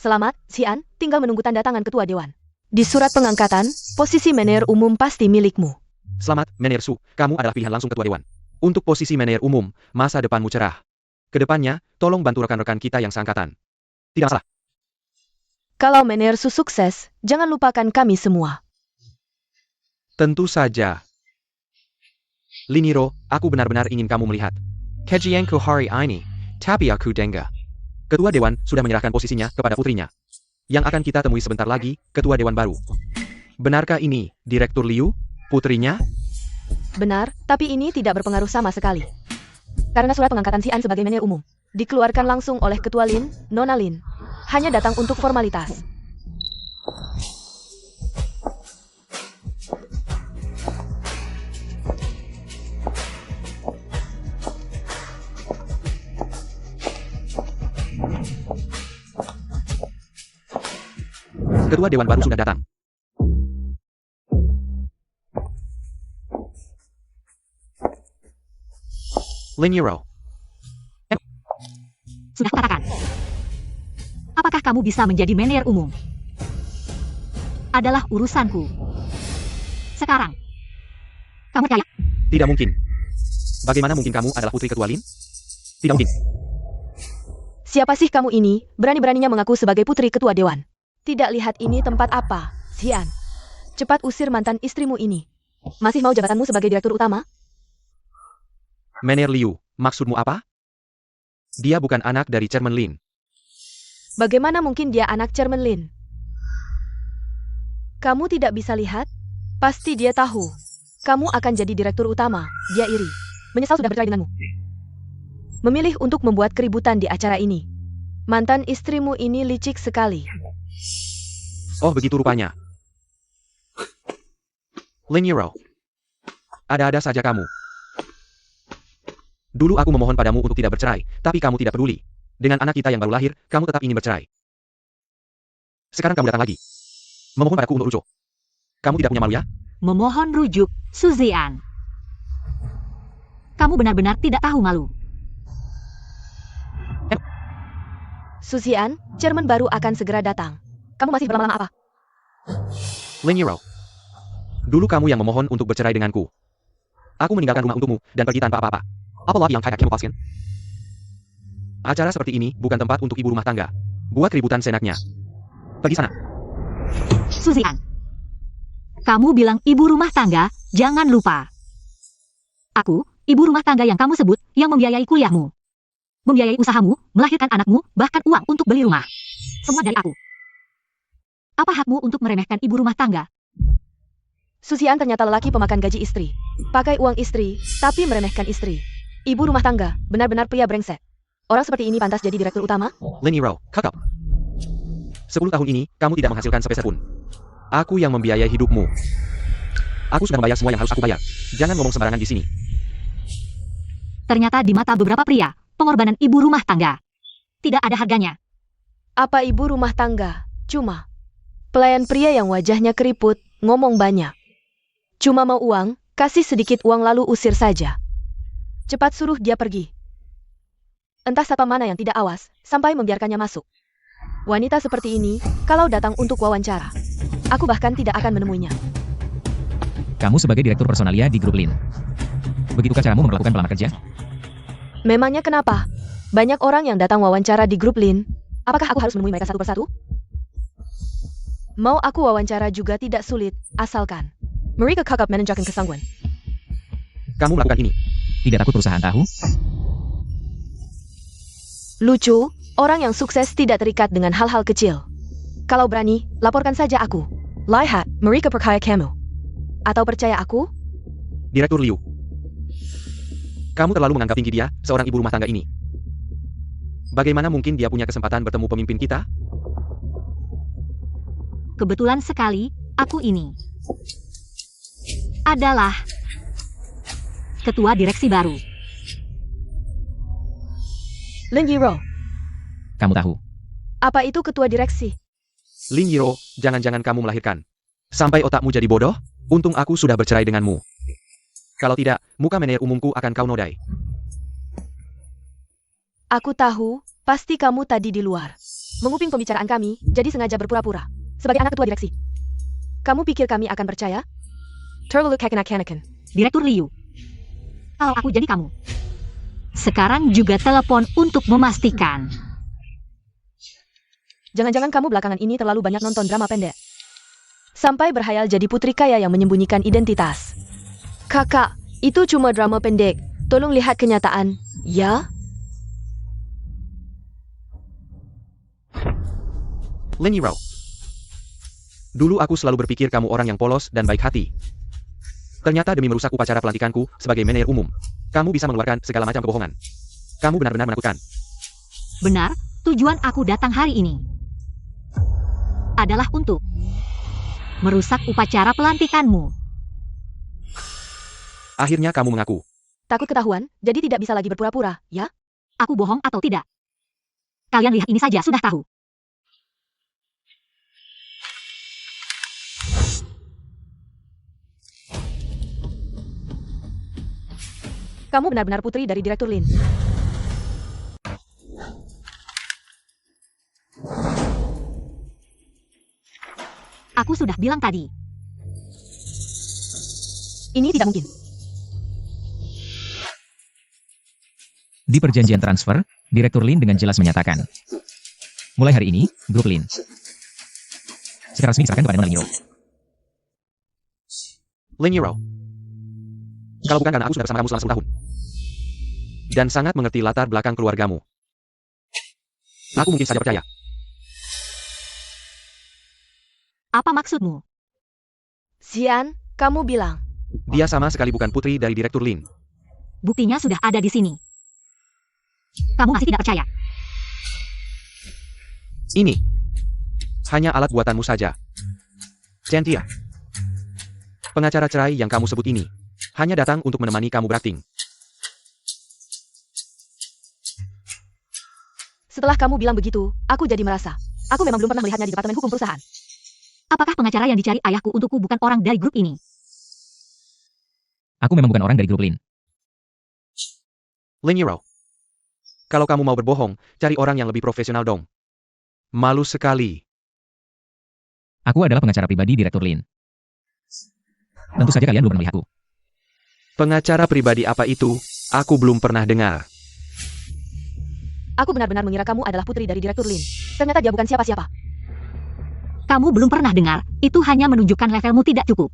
[SPEAKER 3] Selamat, Xian, tinggal menunggu tanda tangan ketua dewan. Di surat pengangkatan, posisi manajer umum pasti milikmu.
[SPEAKER 2] Selamat, Manajer Su. Kamu adalah pilihan langsung ketua dewan. Untuk posisi manajer umum, masa depanmu cerah. Kedepannya, tolong bantu rekan-rekan kita yang seangkatan. Tidak masalah.
[SPEAKER 3] Kalau manajer Su sukses, jangan lupakan kami semua.
[SPEAKER 2] Tentu saja. Liniro, aku benar-benar ingin kamu melihat. Kejianku hari ini, tapi aku dengga. Ketua Dewan sudah menyerahkan posisinya kepada putrinya. Yang akan kita temui sebentar lagi, Ketua Dewan baru. Benarkah ini, Direktur Liu, putrinya?
[SPEAKER 3] Benar, tapi ini tidak berpengaruh sama sekali. Karena surat pengangkatan Xian sebagai manajer umum dikeluarkan langsung oleh Ketua Lin, Nona Lin. Hanya datang untuk formalitas.
[SPEAKER 2] Ketua Dewan baru sudah datang. Liniro.
[SPEAKER 1] Sudah kukatakan. Apakah kamu bisa menjadi manajer umum? Adalah urusanku. Sekarang. Kamu percaya?
[SPEAKER 2] Tidak mungkin. Bagaimana mungkin kamu adalah putri Ketua Lin? Tidak mungkin.
[SPEAKER 3] Siapa sih kamu ini, berani-beraninya mengaku sebagai putri Ketua Dewan? Tidak lihat ini tempat apa, Xian. Cepat usir mantan istrimu ini. Masih mau jabatanmu sebagai direktur utama?
[SPEAKER 2] Manajer Liu, maksudmu apa? Dia bukan anak dari Chairman Lin.
[SPEAKER 3] Bagaimana mungkin dia anak Chairman Lin? Kamu tidak bisa lihat? Pasti dia tahu. Kamu akan jadi direktur utama. Dia iri. Menyesal sudah bercerai denganmu. Memilih untuk membuat keributan di acara ini. Mantan istrimu ini licik sekali.
[SPEAKER 2] Oh, begitu rupanya. Liniro. Ada-ada saja kamu. Dulu aku memohon padamu untuk tidak bercerai, tapi kamu tidak peduli. Dengan anak kita yang baru lahir, kamu tetap ingin bercerai. Sekarang kamu datang lagi. Memohon padaku untuk rujuk. Kamu tidak punya malu ya?
[SPEAKER 1] Memohon rujuk, Suzian. Kamu benar-benar tidak tahu malu.
[SPEAKER 3] Suzian, Chairman baru akan segera datang. Kamu masih berlama-lama apa?
[SPEAKER 2] Liniro. Dulu kamu yang memohon untuk bercerai denganku. Aku meninggalkan rumah untukmu dan pergi tanpa apa-apa. Apalagi yang kayak kamu pasien? Acara seperti ini bukan tempat untuk ibu rumah tangga. Buat keributan senaknya. Pergi sana.
[SPEAKER 1] Suzian. Kamu bilang ibu rumah tangga, jangan lupa. Aku, ibu rumah tangga yang kamu sebut, yang membiayai kuliahmu. Membiayai usahamu, melahirkan anakmu, bahkan uang untuk beli rumah. Semua dari aku. Apa hakmu untuk meremehkan ibu rumah tangga?
[SPEAKER 3] Suzian ternyata lelaki pemakan gaji istri. Pakai uang istri, tapi meremehkan istri. Ibu rumah tangga, benar-benar pria brengsek. Orang seperti ini pantas jadi direktur utama?
[SPEAKER 2] Liniro, kakak. 10 tahun ini, kamu tidak menghasilkan sepeser pun. Aku yang membiayai hidupmu. Aku sudah membayar semua yang harus aku bayar. Jangan ngomong sembarangan di sini.
[SPEAKER 1] Ternyata di mata beberapa pria, pengorbanan ibu rumah tangga tidak ada harganya.
[SPEAKER 3] Apa ibu rumah tangga? Cuma pelayan pria yang wajahnya keriput, ngomong banyak. Cuma mau uang, kasih sedikit uang lalu usir saja. Cepat suruh dia pergi. Entah siapa mana yang tidak awas, sampai membiarkannya masuk. Wanita seperti ini, kalau datang untuk wawancara, aku bahkan tidak akan menemuinya.
[SPEAKER 4] Kamu sebagai direktur personalia di grup Lin. Begitukah caramu memperlakukan pelamar kerja?
[SPEAKER 3] Memangnya kenapa? Banyak orang yang datang wawancara di grup Lin. Apakah aku harus menemui mereka satu persatu? Mau aku wawancara juga tidak sulit, asalkan mereka kakap menunjukkan kesangguan.
[SPEAKER 2] Kamu melakukan ini.
[SPEAKER 4] Tidak takut perusahaan tahu?
[SPEAKER 3] Lucu, orang yang sukses tidak terikat dengan hal-hal kecil. Kalau berani, laporkan saja aku. Lihat, mereka percaya kamu. Atau percaya aku?
[SPEAKER 2] Direktur Liu. Kamu terlalu menganggap tinggi dia, seorang ibu rumah tangga ini. Bagaimana mungkin dia punya kesempatan bertemu pemimpin kita?
[SPEAKER 1] Kebetulan sekali, aku ini adalah ketua direksi baru.
[SPEAKER 3] Lin Yiro,
[SPEAKER 4] Kamu tahu,
[SPEAKER 3] apa itu ketua direksi?
[SPEAKER 2] Lin Yiro, jangan-jangan kamu melahirkan. Sampai otakmu jadi bodoh? Untung aku sudah bercerai denganmu. Kalau tidak, muka manajer umumku akan kau nodai.
[SPEAKER 3] Aku tahu, pasti kamu tadi di luar. Menguping pembicaraan kami, jadi sengaja berpura-pura. Sebagai anak ketua direksi. Kamu pikir kami akan percaya? Terlalu kekanak-kanakan.
[SPEAKER 1] Direktur Liu. Kalau aku jadi kamu. Sekarang juga telepon untuk memastikan.
[SPEAKER 3] Jangan-jangan kamu belakangan ini terlalu banyak nonton drama pendek. Sampai berhayal jadi putri kaya yang menyembunyikan identitas. Kakak, itu cuma drama pendek. Tolong lihat kenyataan, ya?
[SPEAKER 2] Lin Yiro. Dulu aku selalu berpikir kamu orang yang polos dan baik hati. Ternyata demi merusak upacara pelantikanku sebagai manajer umum, kamu bisa mengeluarkan segala macam kebohongan. Kamu benar-benar menakutkan.
[SPEAKER 1] Benar, tujuan aku datang hari ini adalah untuk merusak upacara pelantikanmu.
[SPEAKER 2] Akhirnya kamu mengaku.
[SPEAKER 3] Takut ketahuan, jadi tidak bisa lagi berpura-pura, ya?
[SPEAKER 1] Aku bohong atau tidak? Kalian lihat ini saja sudah tahu.
[SPEAKER 3] Kamu benar-benar putri dari Direktur Lin.
[SPEAKER 1] Aku sudah bilang tadi.
[SPEAKER 3] Ini tidak mungkin.
[SPEAKER 4] di perjanjian transfer, Direktur Lin dengan jelas menyatakan, mulai hari ini, grup Lin secara resmi diserahkan kepada Nona Lin Yiro.
[SPEAKER 2] Lin Yiro. Kalau bukan karena aku sudah bersama kamu selama 10 tahun. Dan sangat mengerti latar belakang keluargamu. Aku mungkin saja percaya.
[SPEAKER 1] Apa maksudmu?
[SPEAKER 3] Xian, kamu bilang.
[SPEAKER 2] Dia sama sekali bukan putri dari Direktur Lin.
[SPEAKER 1] Buktinya sudah ada di sini. Kamu masih tidak percaya?
[SPEAKER 2] Ini hanya alat buatanmu saja. Cynthia. Pengacara cerai yang kamu sebut ini hanya datang untuk menemani kamu berakting.
[SPEAKER 3] Setelah kamu bilang begitu, aku jadi merasa. Aku memang belum pernah melihatnya di Departemen Hukum Perusahaan.
[SPEAKER 1] Apakah pengacara yang dicari ayahku untukku bukan orang dari grup ini?
[SPEAKER 4] Aku memang bukan orang dari grup Lin.
[SPEAKER 2] Lin Yiro. Kalau kamu mau berbohong, cari orang yang lebih profesional dong. Malu sekali.
[SPEAKER 4] Aku adalah pengacara pribadi Direktur Lin. Tentu saja kalian belum pernah melihatku.
[SPEAKER 2] Pengacara pribadi apa itu? Aku belum pernah dengar.
[SPEAKER 3] Aku benar-benar mengira kamu adalah putri dari Direktur Lin. Ternyata dia bukan siapa-siapa.
[SPEAKER 1] Kamu belum pernah dengar, itu hanya menunjukkan levelmu tidak cukup.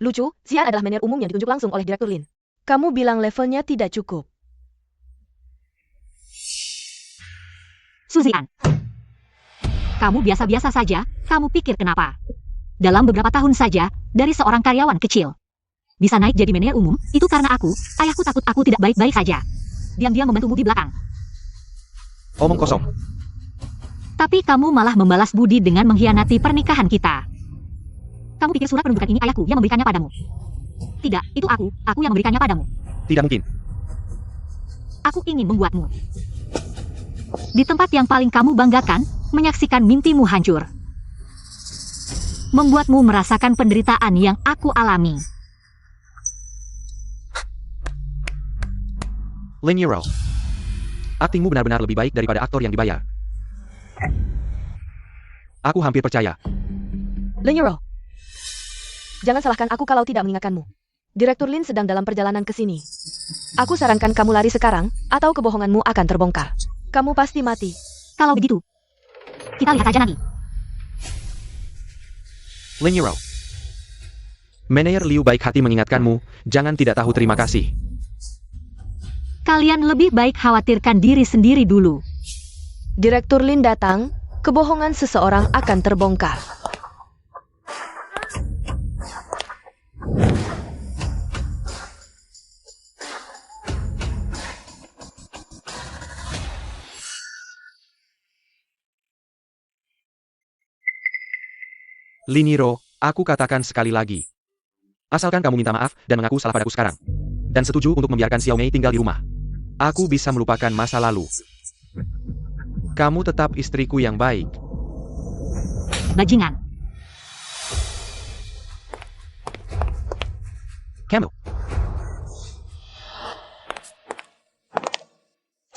[SPEAKER 3] Lucu, Xian adalah manajer umum yang ditunjuk langsung oleh Direktur Lin. Kamu bilang levelnya tidak cukup.
[SPEAKER 1] Suzian. Kamu biasa-biasa saja, kamu pikir kenapa? Dalam beberapa tahun saja, dari seorang karyawan kecil. Bisa naik jadi manajer umum, itu karena ayahku takut aku tidak baik-baik saja. Diam-diam membantumu di belakang.
[SPEAKER 2] Omong kosong.
[SPEAKER 1] Tapi kamu malah membalas budi dengan mengkhianati pernikahan kita. Kamu pikir surat penunjukan ini ayahku yang memberikannya padamu? Tidak, itu aku yang memberikannya padamu.
[SPEAKER 2] Tidak mungkin.
[SPEAKER 1] Aku ingin membuatmu. Di tempat yang paling kamu banggakan, menyaksikan mimpimu hancur. Membuatmu merasakan penderitaan yang aku alami.
[SPEAKER 2] Lin Yiro. Aktingmu benar-benar lebih baik daripada aktor yang dibayar. Aku hampir percaya.
[SPEAKER 3] Lin Yiro. Jangan salahkan aku kalau tidak mengingatkanmu. Direktur Lin sedang dalam perjalanan ke sini. Aku sarankan kamu lari sekarang, atau kebohonganmu akan terbongkar. Kamu pasti mati.
[SPEAKER 1] Kalau begitu, kita lihat aja nanti.
[SPEAKER 2] Lin Yiro. Manajer Liu baik hati mengingatkanmu, jangan tidak tahu terima kasih.
[SPEAKER 1] Kalian lebih baik khawatirkan diri sendiri dulu.
[SPEAKER 3] Direktur Lin datang, kebohongan seseorang akan terbongkar.
[SPEAKER 2] Lin Yiro, aku katakan sekali lagi. Asalkan kamu minta maaf dan mengaku salah padaku sekarang. Dan setuju untuk membiarkan Xiao Mei tinggal di rumah. Aku bisa melupakan masa lalu. Kamu tetap istriku yang baik.
[SPEAKER 1] Bajingan.
[SPEAKER 2] Kamu.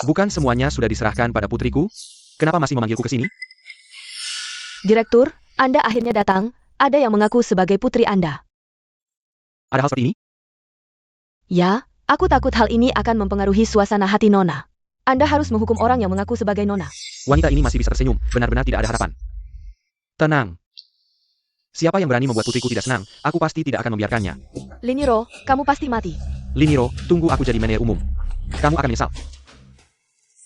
[SPEAKER 2] Bukan semuanya sudah diserahkan pada putriku? Kenapa masih memanggilku ke sini?
[SPEAKER 3] Direktur, Anda akhirnya datang. Ada yang mengaku sebagai putri Anda.
[SPEAKER 2] Ada hal seperti ini?
[SPEAKER 3] Ya, aku takut hal ini akan mempengaruhi suasana hati Nona. Anda harus menghukum orang yang mengaku sebagai Nona.
[SPEAKER 2] Wanita ini masih bisa tersenyum, benar-benar tidak ada harapan. Tenang. Siapa yang berani membuat putriku tidak senang, aku pasti tidak akan membiarkannya.
[SPEAKER 3] Liniro, kamu pasti mati.
[SPEAKER 2] Liniro, tunggu aku jadi manajer umum. Kamu akan menyesal.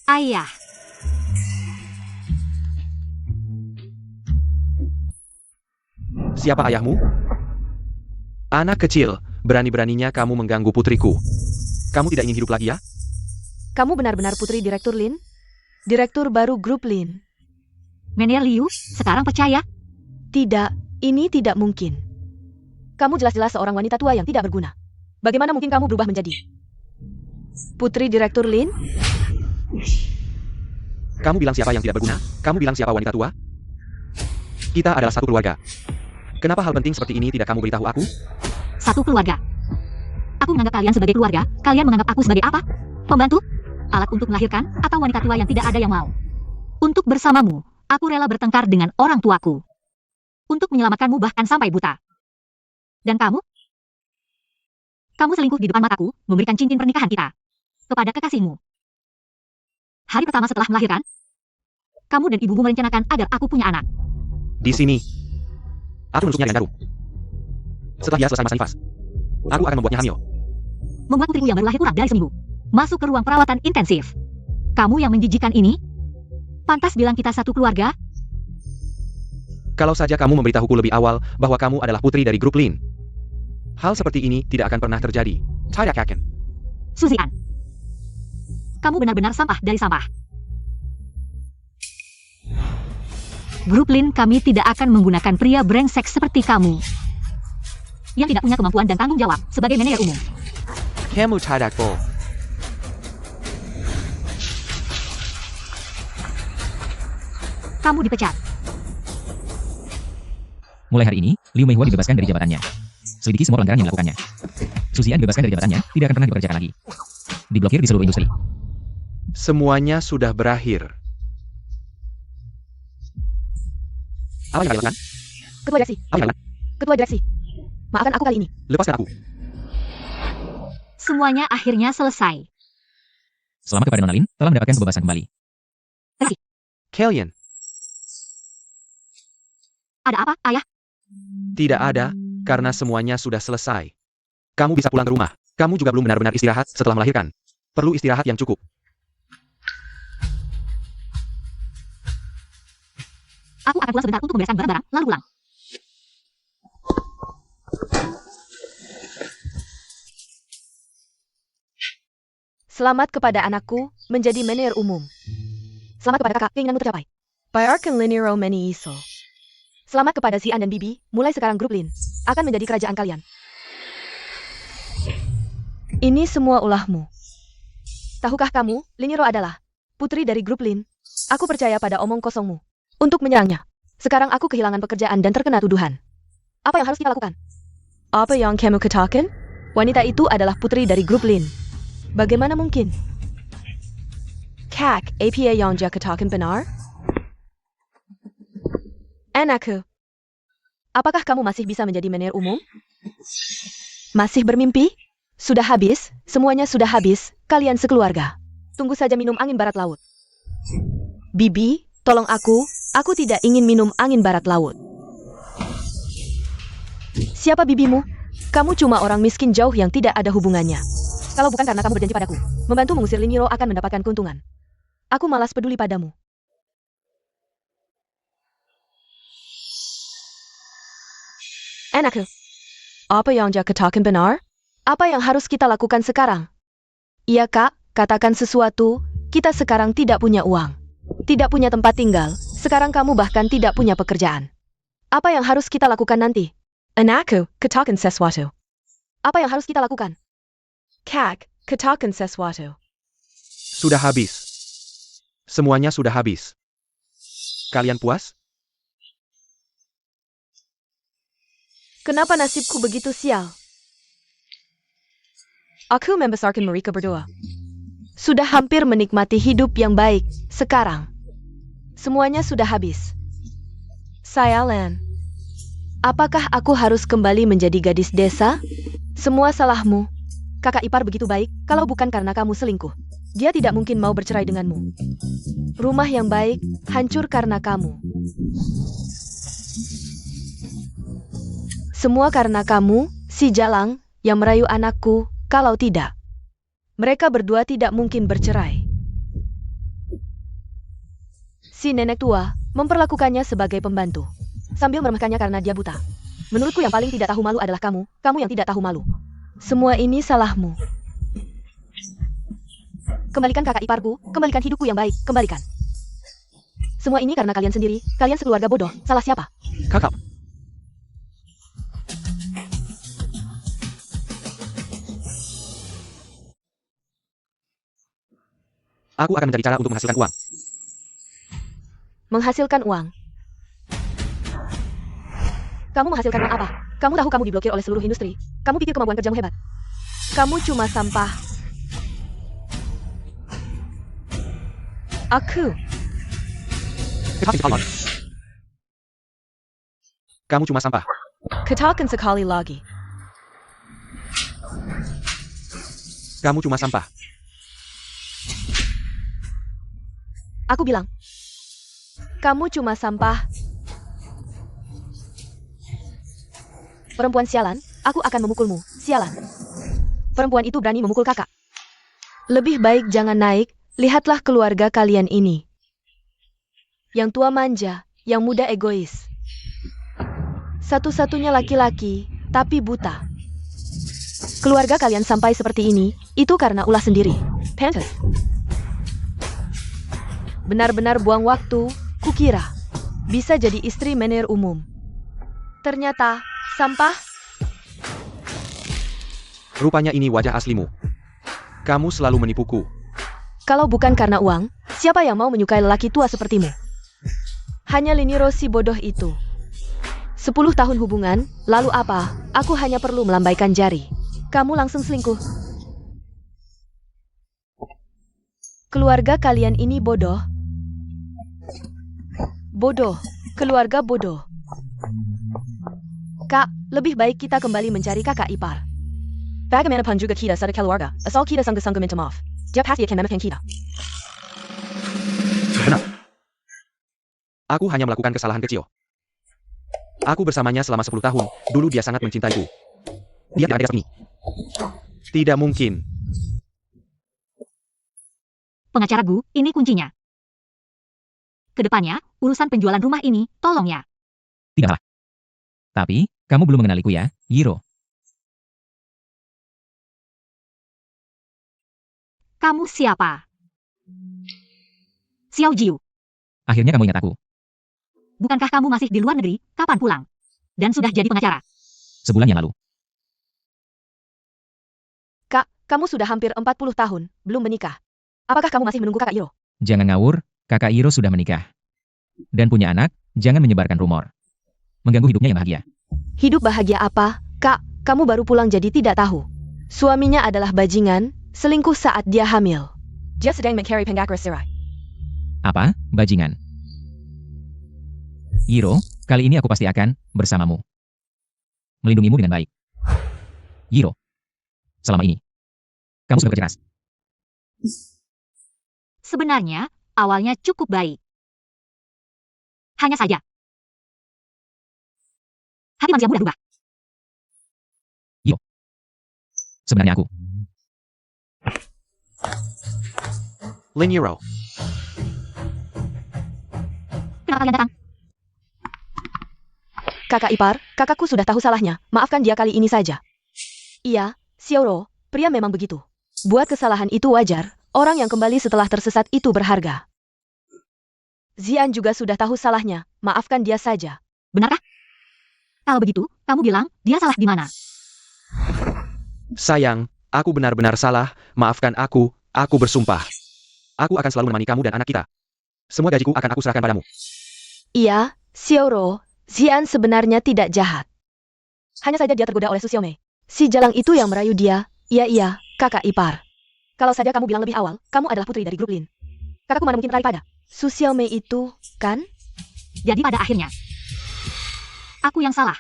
[SPEAKER 1] Ayah.
[SPEAKER 2] Siapa ayahmu? Anak kecil, berani-beraninya kamu mengganggu putriku. Kamu tidak ingin hidup lagi ya?
[SPEAKER 3] Kamu benar-benar putri Direktur Lin? Direktur baru grup Lin.
[SPEAKER 1] Manajer Liu, sekarang percaya?
[SPEAKER 3] Tidak, ini tidak mungkin. Kamu jelas-jelas seorang wanita tua yang tidak berguna. Bagaimana mungkin kamu berubah menjadi putri Direktur Lin?
[SPEAKER 2] Kamu bilang siapa yang tidak berguna? Kamu bilang siapa wanita tua? Kita adalah satu keluarga. Kenapa hal penting seperti ini tidak kamu beritahu aku?
[SPEAKER 1] Satu keluarga. Aku menganggap kalian sebagai keluarga, kalian menganggap aku sebagai apa? Pembantu? Alat untuk melahirkan, atau wanita tua yang tidak ada yang mau? Untuk bersamamu, aku rela bertengkar dengan orang tuaku. Untuk menyelamatkanmu bahkan sampai buta. Dan kamu? Kamu selingkuh di depan mataku, memberikan cincin pernikahan kita kepada kekasihmu. Hari pertama setelah melahirkan, kamu dan ibumu merencanakan agar aku punya anak.
[SPEAKER 2] Di sini. Aku menusuknya dengan jarum. Setelah dia selesai masa nifas, aku akan membuatnya hamil.
[SPEAKER 1] Membuat putriku yang baru lahir kurang dari seminggu masuk ke ruang perawatan intensif. Kamu yang menjijikan ini? Pantas bilang kita satu keluarga?
[SPEAKER 2] Kalau saja kamu memberitahuku lebih awal bahwa kamu adalah putri dari grup Lin. Hal seperti ini tidak akan pernah terjadi. Tidak yakin.
[SPEAKER 1] Suzian. Kamu benar-benar sampah dari sampah. Grup Lin kami tidak akan menggunakan pria brengsek seperti kamu. Yang tidak punya kemampuan dan tanggung jawab sebagai manajer umum.
[SPEAKER 2] Kamu tidak boh.
[SPEAKER 1] Kamu dipecat.
[SPEAKER 4] Mulai hari ini, Liu Meihua dibebaskan dari jabatannya. Selidiki semua pelanggaran yang dilakukannya. Suzian dibebaskan dari jabatannya, tidak akan pernah dipekerjakan lagi. Diblokir di seluruh industri.
[SPEAKER 2] Semuanya sudah berakhir. Apa yang dilakukan?
[SPEAKER 3] Ketua direksi.
[SPEAKER 2] Apa yang dilakukan?
[SPEAKER 3] Ketua direksi. Maafkan aku kali ini.
[SPEAKER 2] Lepaskan aku.
[SPEAKER 1] Semuanya akhirnya selesai.
[SPEAKER 4] Selamat kepada Nona Lin, telah mendapatkan kebebasan kembali.
[SPEAKER 2] Kalian.
[SPEAKER 1] Ada apa, ayah?
[SPEAKER 2] Tidak ada, karena semuanya sudah selesai. Kamu bisa pulang ke rumah. Kamu juga belum benar-benar istirahat setelah melahirkan. Perlu istirahat yang cukup.
[SPEAKER 1] Aku akan pulang sebentar untuk membereskan barang-barang, lalu pulang.
[SPEAKER 3] Selamat kepada anakku, menjadi manajer umum. Selamat kepada kakak, keinginanmu tercapai. Bayarkan Liniro Meni Iso. Selamat kepada Xian dan Bibi, mulai sekarang grup Lin akan menjadi kerajaan kalian. Ini semua ulahmu. Tahukah kamu, Liniro adalah putri dari grup Lin. Aku percaya pada omong kosongmu. Untuk menyerangnya. Sekarang aku kehilangan pekerjaan dan terkena tuduhan. Apa yang harus kita lakukan? Apa yang kamu katakan? Wanita itu adalah putri dari grup Lin. Bagaimana mungkin? Kak, apa yang dia katakan benar? Anakku, apakah kamu masih bisa menjadi manajer umum? Masih bermimpi? Sudah habis, semuanya sudah habis, kalian sekeluarga. Tunggu saja minum angin barat laut. Bibi, tolong aku tidak ingin minum angin barat laut. Siapa bibimu? Kamu cuma orang miskin jauh yang tidak ada hubungannya. Kalau bukan karena kamu berjanji padaku, membantu mengusir Liniro akan mendapatkan keuntungan. Aku malas peduli padamu. Anakku, apa yang dia katakan benar? Apa yang harus kita lakukan sekarang? Iya kak, katakan sesuatu, kita sekarang tidak punya uang. Tidak punya tempat tinggal, sekarang kamu bahkan tidak punya pekerjaan. Apa yang harus kita lakukan nanti? Anakku, katakan sesuatu. Apa yang harus kita lakukan? Kak, katakan sesuatu.
[SPEAKER 2] Sudah habis. Semuanya sudah habis. Kalian puas?
[SPEAKER 3] Kenapa nasibku begitu sial? Aku membesarkan mereka berdua. Sudah hampir menikmati hidup yang baik. Sekarang, semuanya sudah habis. Sayang, apakah aku harus kembali menjadi gadis desa? Semua salahmu. Kakak ipar begitu baik, kalau bukan karena kamu selingkuh. Dia tidak mungkin mau bercerai denganmu. Rumah yang baik hancur karena kamu. Semua karena kamu, si Jalang, yang merayu anakku. Kalau tidak, mereka berdua tidak mungkin bercerai. Si nenek tua memperlakukannya sebagai pembantu, sambil meremehkannya karena dia buta. Menurutku yang paling tidak tahu malu adalah kamu yang tidak tahu malu. Semua ini salahmu. Kembalikan kakak iparku, kembalikan hidupku yang baik, kembalikan. Semua ini karena kalian sendiri, kalian sekeluarga bodoh. Salah siapa?
[SPEAKER 2] Kakak. Aku akan mencari cara untuk menghasilkan uang.
[SPEAKER 3] Menghasilkan uang. Kamu menghasilkan uang apa? Kamu tahu kamu diblokir oleh seluruh industri. Kamu pikir kemampuan kerjamu hebat. Kamu cuma sampah. Aku.
[SPEAKER 2] Kamu cuma sampah.
[SPEAKER 3] Katakan sekali lagi.
[SPEAKER 2] Kamu cuma sampah.
[SPEAKER 3] Aku bilang. Kamu cuma sampah. Perempuan sialan, aku akan memukulmu. Sialan. Perempuan itu berani memukul kakak. Lebih baik jangan naik, lihatlah keluarga kalian ini. Yang tua manja, yang muda egois. Satu-satunya laki-laki, tapi buta. Keluarga kalian sampai seperti ini, itu karena ulah sendiri. Pantes. Benar-benar buang waktu, kukira. Bisa jadi istri menir umum. Ternyata, sampah.
[SPEAKER 2] Rupanya ini wajah aslimu. Kamu selalu menipuku.
[SPEAKER 3] Kalau bukan karena uang, siapa yang mau menyukai lelaki tua sepertimu? Hanya Liniro si bodoh itu. 10 tahun hubungan, lalu apa? Aku hanya perlu melambaikan jari. Kamu langsung selingkuh. Keluarga kalian ini bodoh. Bodoh. Keluarga bodoh. Kak, lebih baik kita kembali mencari kakak ipar. Bagaimanapun juga kita satu keluarga, asal kita sungguh-sungguh minta maaf. Dia pasti akan memaafkan kita.
[SPEAKER 2] Benar. Aku hanya melakukan kesalahan kecil. Aku bersamanya selama 10 tahun. Dulu dia sangat mencintaiku. Dia tidak ada seperti ini. Tidak mungkin.
[SPEAKER 1] Pengacara Gu, ini kuncinya. Kedepannya, urusan penjualan rumah ini, tolong ya.
[SPEAKER 4] Tidaklah. Tapi, kamu belum mengenaliku ya, Yiro.
[SPEAKER 1] Kamu siapa? Xiao Jiu,
[SPEAKER 4] Akhirnya kamu ingat aku.
[SPEAKER 1] bukankah kamu masih di luar negeri? Kapan pulang? Dan sudah jadi pengacara.
[SPEAKER 4] Sebulan yang lalu.
[SPEAKER 3] Kak, kamu sudah hampir 40 tahun, belum menikah. Apakah kamu masih menunggu kakak Iro?
[SPEAKER 4] Jangan ngawur, kakak Yiro sudah menikah. Dan punya anak, jangan menyebarkan rumor. Mengganggu hidupnya yang bahagia.
[SPEAKER 3] Hidup bahagia apa? Kak, kamu baru pulang jadi tidak tahu. Suaminya adalah bajingan, selingkuh saat dia hamil. Dia sedang mencari penggakar cerai.
[SPEAKER 4] Apa? Bajingan. Yiro, kali ini aku pasti akan bersamamu. Melindungimu dengan baik. Yiro, selama ini, kamu sudah bekerja keras.
[SPEAKER 1] Sebenarnya, awalnya cukup baik. Hanya saja, hati manusia mudah berubah.
[SPEAKER 4] Sebenarnya aku.
[SPEAKER 2] Liniro.
[SPEAKER 1] Kenapa kalian datang?
[SPEAKER 3] Kakak ipar, kakakku sudah tahu salahnya. Maafkan dia kali ini saja. Iya, Xiaoro, pria memang begitu. Buat kesalahan itu wajar, orang yang kembali setelah tersesat itu berharga. Zian juga sudah tahu salahnya, maafkan dia saja.
[SPEAKER 1] Benarkah? Kalau begitu, kamu bilang, dia salah di mana?
[SPEAKER 2] Sayang, aku benar-benar salah. Maafkan aku bersumpah. Aku akan selalu menemani kamu dan anak kita. Semua gajiku akan aku serahkan padamu.
[SPEAKER 3] Iya, Xiaoro, Xian sebenarnya tidak jahat. Hanya saja dia tergoda oleh Su Xiaomei. Si Jalang itu yang merayu dia. Iya, kakak ipar. Kalau saja kamu bilang lebih awal, kamu adalah putri dari grup Lin. Kakakku mana mungkin tertarik pada Su Xiaomei itu, kan?
[SPEAKER 1] Jadi pada akhirnya, aku yang salah.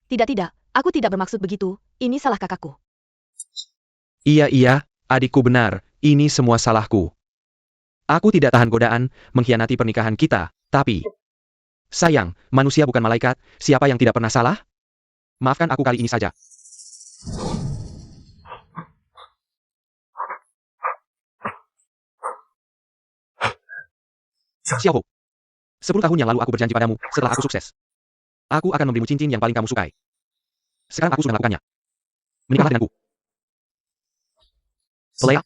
[SPEAKER 3] Tidak, aku tidak bermaksud begitu. Ini salah kakakku.
[SPEAKER 2] Iya, adikku benar. Ini semua salahku. Aku tidak tahan godaan mengkhianati pernikahan kita, tapi... Sayang, manusia bukan malaikat, siapa yang tidak pernah salah? Maafkan aku kali ini saja. Xiaoho. 10 tahun yang lalu aku berjanji padamu, setelah aku sukses. Aku akan memberimu cincin yang paling kamu sukai. Sekarang aku sudah melakukannya. Menikahlah denganku. Leia.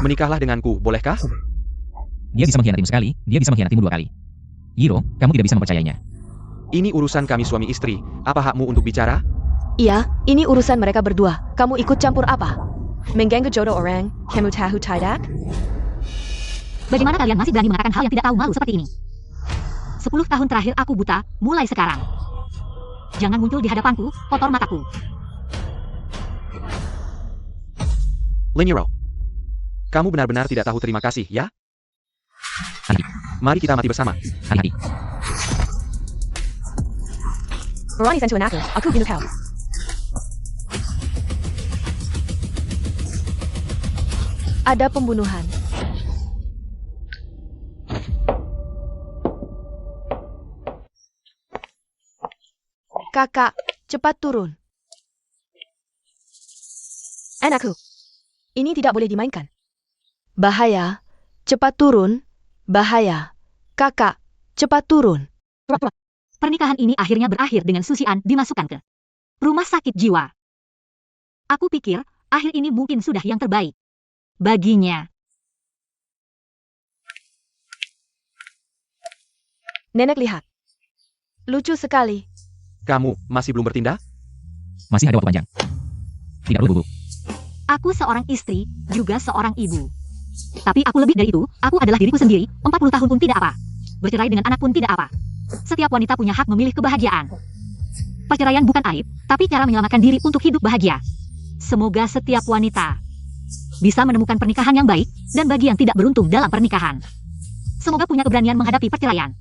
[SPEAKER 2] Menikahlah denganku, bolehkah?
[SPEAKER 4] Dia bisa mengkhianatimu sekali, dia bisa mengkhianatimu 2 kali. Yiro, kamu tidak bisa mempercayainya.
[SPEAKER 2] Ini urusan kami suami istri. Apa hakmu untuk bicara?
[SPEAKER 3] Iya, ini urusan mereka berdua. Kamu ikut campur apa? Mengganggu jodoh orang, kamu tahu tidak?
[SPEAKER 1] Bagaimana kalian masih berani mengatakan hal yang tidak tahu malu seperti ini? 10 tahun terakhir aku buta, mulai sekarang. Jangan muncul di hadapanku, kotor mataku.
[SPEAKER 2] Lin Yiro. Kamu benar-benar tidak tahu terima kasih, ya?
[SPEAKER 4] Hati,
[SPEAKER 2] Mari kita mati bersama.
[SPEAKER 4] hati.
[SPEAKER 3] Ronnie sent to an actor, aku bunuh kau. Ada pembunuhan. Kakak, cepat turun. Anakku, ini tidak boleh dimainkan. Bahaya, cepat turun. Bahaya. Kakak, cepat turun.
[SPEAKER 1] Pernikahan ini akhirnya berakhir dengan Su Xian dimasukkan ke rumah sakit jiwa. Aku pikir, akhir ini mungkin sudah yang terbaik baginya.
[SPEAKER 3] Nenek lihat. Lucu sekali.
[SPEAKER 2] Kamu masih belum bertindak?
[SPEAKER 4] Masih ada waktu panjang. Tidak perlu gugup.
[SPEAKER 1] Aku seorang istri, juga seorang ibu. Tapi aku lebih dari itu, aku adalah diriku sendiri, 40 tahun pun tidak apa. Bercerai dengan anak pun tidak apa. Setiap wanita punya hak memilih kebahagiaan. Perceraian bukan aib, tapi cara menyelamatkan diri untuk hidup bahagia. Semoga setiap wanita bisa menemukan pernikahan yang baik, dan bagi yang tidak beruntung dalam pernikahan, semoga punya keberanian menghadapi perceraian.